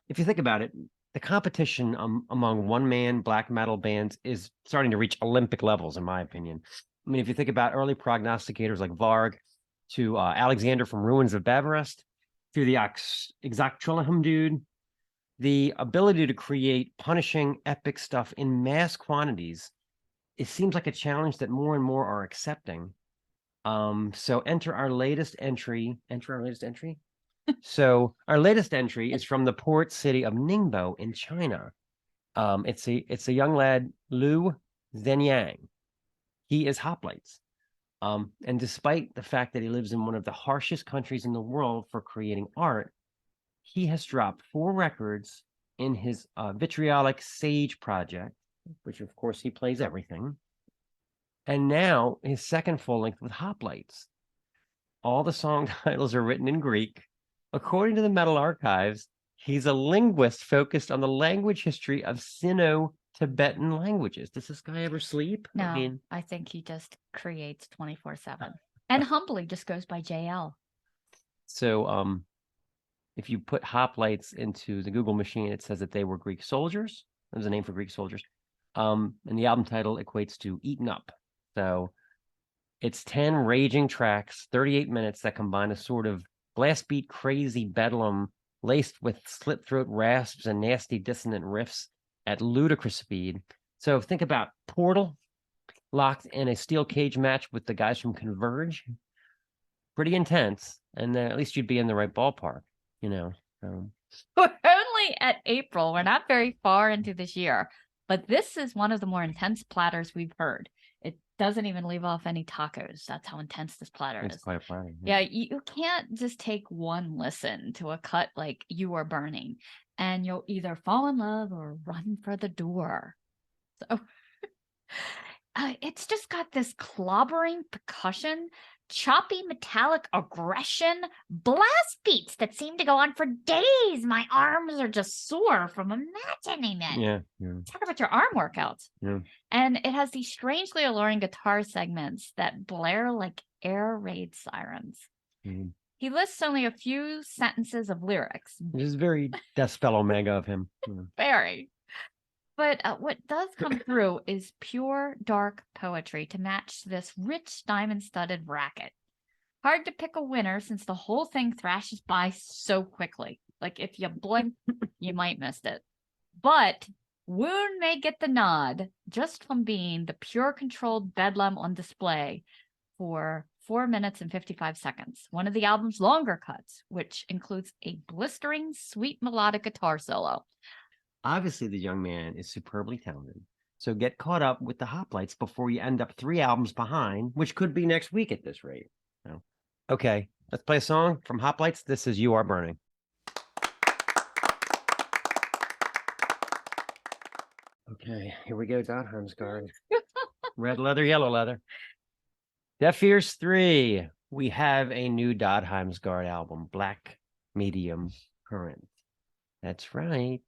if you think about it, the competition among one-man black metal bands is starting to reach Olympic levels, in my opinion. I mean, if you think about early prognosticators like Varg, to Alexander from Ruins of Bavarest, through the Exactrilahum dude, the ability to create punishing epic stuff in mass quantities, it seems like a challenge that more and more are accepting. So enter our latest entry. So our latest entry is from the port city of Ningbo in China. It's a young lad, Liu Zenyang. He is Hoplites. And despite the fact that he lives in one of the harshest countries in the world for creating art, he has dropped 4 records in his vitriolic Sage project, which of course he plays everything. And now his second full length with Hoplites. All the song titles are written in Greek. According to the Metal Archives, he's a linguist focused on the language history of Sino-Tibetan languages. Does this guy ever sleep? No, I think he just creates 24/7 and humbly just goes by JL. So, if you put Hoplites into the Google machine, it says that they were Greek soldiers. There's a name for Greek soldiers. And the album title equates to Eaten Up. So it's 10 raging tracks, 38 minutes that combine a sort of blast beat crazy bedlam laced with slit throat rasps and nasty dissonant riffs at ludicrous speed. So think about Portal locked in a steel cage match with the guys from Converge. Pretty intense. And at least you'd be in the right ballpark, you know. We're only at April. We're not very far into this year, but this is one of the more intense platters we've heard. It doesn't even leave off any tacos. That's how intense this platter is. It's quite a platter. Yeah, you can't just take one listen to a cut like You Are Burning, and you'll either fall in love or run for the door. So it's just got this clobbering percussion, choppy metallic aggression, blast beats that seem to go on for days. My arms are just sore from imagining it. Yeah. Talk about your arm workouts. Yeah. And it has these strangely alluring guitar segments that blare like air raid sirens. Mm-hmm. He lists only a few sentences of lyrics. This is very Deathspell Omega of him. Very. But what does come through is pure dark poetry to match this rich diamond-studded racket. Hard to pick a winner since the whole thing thrashes by so quickly. Like if you blink, you might miss it. But Wound may get the nod just from being the pure controlled bedlam on display for 4 minutes and 55 seconds. One of the album's longer cuts, which includes a blistering, sweet melodic guitar solo. Obviously, the young man is superbly talented. So get caught up with the Hoplites before you end up 3 albums behind, which could be next week at this rate. So, okay, let's play a song from Hoplites. This is You Are Burning. Okay, here we go, Dodheimsgard. Red leather, yellow leather. Deaf Ears 3. We have a new Dodheimsgard album, Black Medium Current. That's right.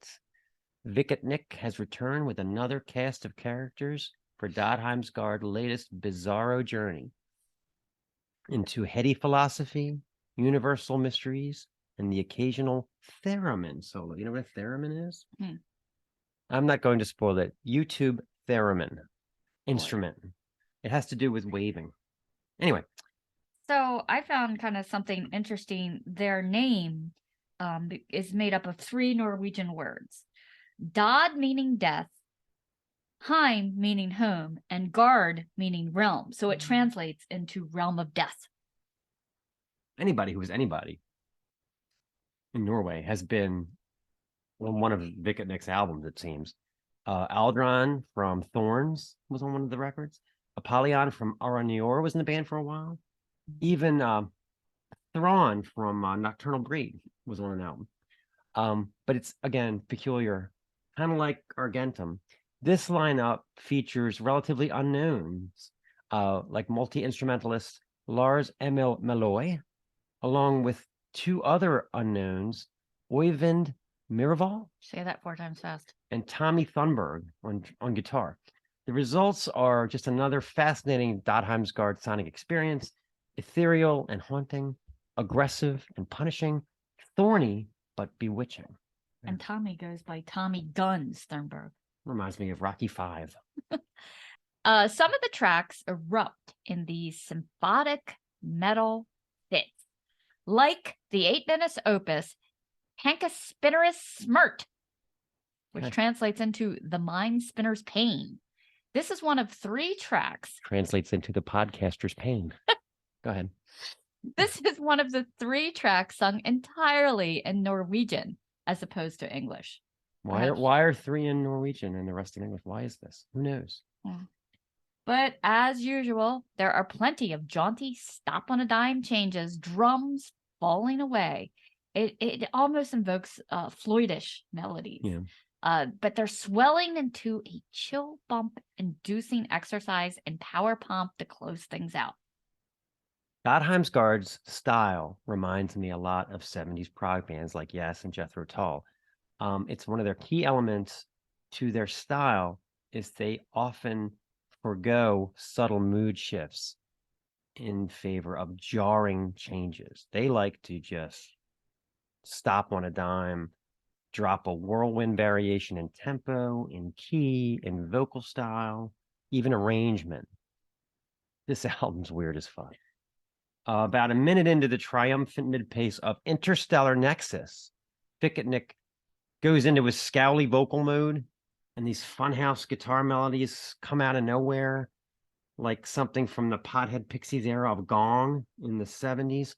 Vikatnik has returned with another cast of characters for Dodheimsgard's latest bizarro journey into heady philosophy, universal mysteries, and the occasional theremin solo. You know what a theremin is? I'm not going to spoil it. YouTube theremin instrument. It has to do with waving. Anyway. So I found kind of something interesting. Their name is made up of 3 Norwegian words. Dod meaning death, Heim meaning home, and Gard meaning realm. So it translates into realm of death. Anybody who is anybody in Norway has been on one of Vicket Nick's albums, it seems. Aldron from Thorns was on one of the records. Apollyon from Aranior was in the band for a while. Even Thrawn from Nocturnal Breed was on an album. But it's, again, peculiar, kind of like Argentum. This lineup features relatively unknowns, like multi-instrumentalist Lars Emil Malloy, along with 2 other unknowns, Oyvind Miraval. Say that 4 times fast. And Tommy Thunberg on guitar. The results are just another fascinating Dodheimsgard sonic experience, ethereal and haunting, aggressive and punishing, thorny but bewitching. And Tommy goes by Tommy Guns Thunberg. Reminds me of Rocky V. Some of the tracks erupt in these symphonic metal fits, like the 8-minute opus Hankaspinnerus Smert, which translates into the mind spinner's pain. This is one of 3 tracks. Translates into the podcaster's pain. Go ahead. This is one of the 3 tracks sung entirely in Norwegian as opposed to English. Why are 3 in Norwegian and the rest in English? Why is this? Who knows? Yeah. But as usual, there are plenty of jaunty stop on a dime changes, drums falling away. It almost invokes Floydish melodies. Yeah. But they're swelling into a chill bump inducing exercise and power pump to close things out. Dodheimsgard's style reminds me a lot of 70s prog bands like Yes and Jethro Tull. It's one of their key elements to their style is they often forgo subtle mood shifts in favor of jarring changes. They like to just stop on a dime, drop a whirlwind variation in tempo, in key, in vocal style, even arrangement. This album's weird as fuck. About a minute into the triumphant mid-pace of Interstellar Nexus, Vicket Nick goes into his scowly vocal mode, and these funhouse guitar melodies come out of nowhere, like something from the Pothead Pixies era of Gong in the 70s.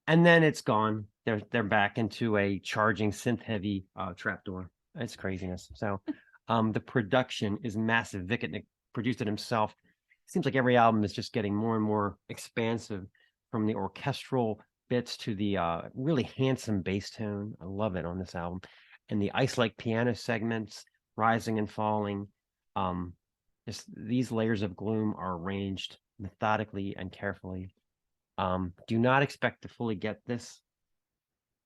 And then it's gone. They're back into a charging synth-heavy trapdoor. It's craziness. So the production is massive. Vicket Nick produced it himself. Seems like every album is just getting more and more expansive, from the orchestral bits to the really handsome bass tone. I love it on this album. And the ice-like piano segments, rising and falling. These layers of gloom are arranged methodically and carefully. Do not expect to fully get this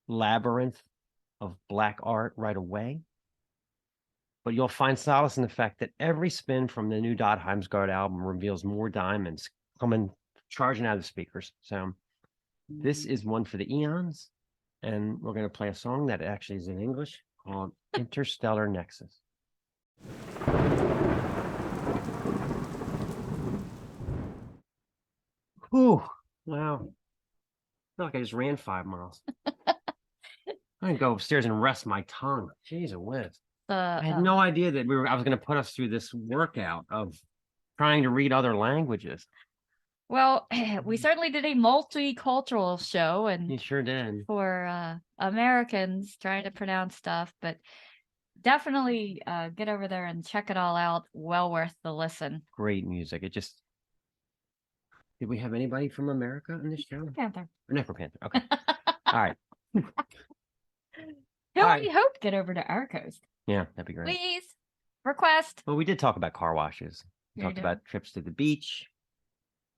labyrinth of black art right away, but you'll find solace in the fact that every spin from the new Dodheimsgard album reveals more diamonds coming charging out of the speakers. So this is one for the eons, and we're going to play a song that actually is in English called Interstellar Nexus. Whew, wow. I feel like I just ran 5 miles. I'm going to go upstairs and rest my tongue. Jeez, whiz. I had no idea that I was going to put us through this workout of trying to read other languages. Well, we certainly did a multicultural show, and you sure did, for Americans trying to pronounce stuff, but definitely get over there and check it all out. Well worth the listen. Great music. Did we have anybody from America in this show? Panther. Necropanther. Okay. All right. We hope get over to our coast. Yeah, that'd be great. Please request. Well, we did talk about car washes. We talked about trips to the beach.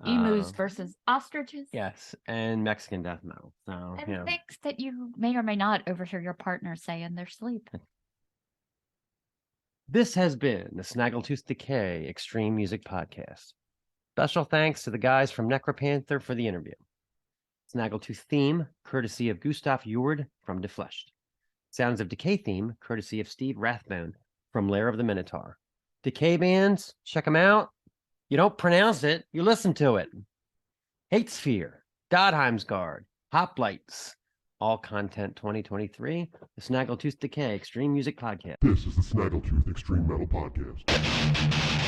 Emus versus ostriches. Yes, and Mexican death metal. So, and things that you may or may not overhear your partner say in their sleep. This has been the Snaggletooth Decay Extreme Music Podcast. Special thanks to the guys from Necropanther for the interview. Snaggletooth theme, courtesy of Gustav Jord from Defleshed. Sounds of Decay theme, courtesy of Steve Rathbone from Lair of the Minotaur. Decay bands, check them out. You don't pronounce it, you listen to it. Hate Sphere, Dodheimsgard, Hoplites, All Content 2023, the Snaggletooth Decay Extreme Music Podcast. This is the Snaggletooth Extreme Metal Podcast.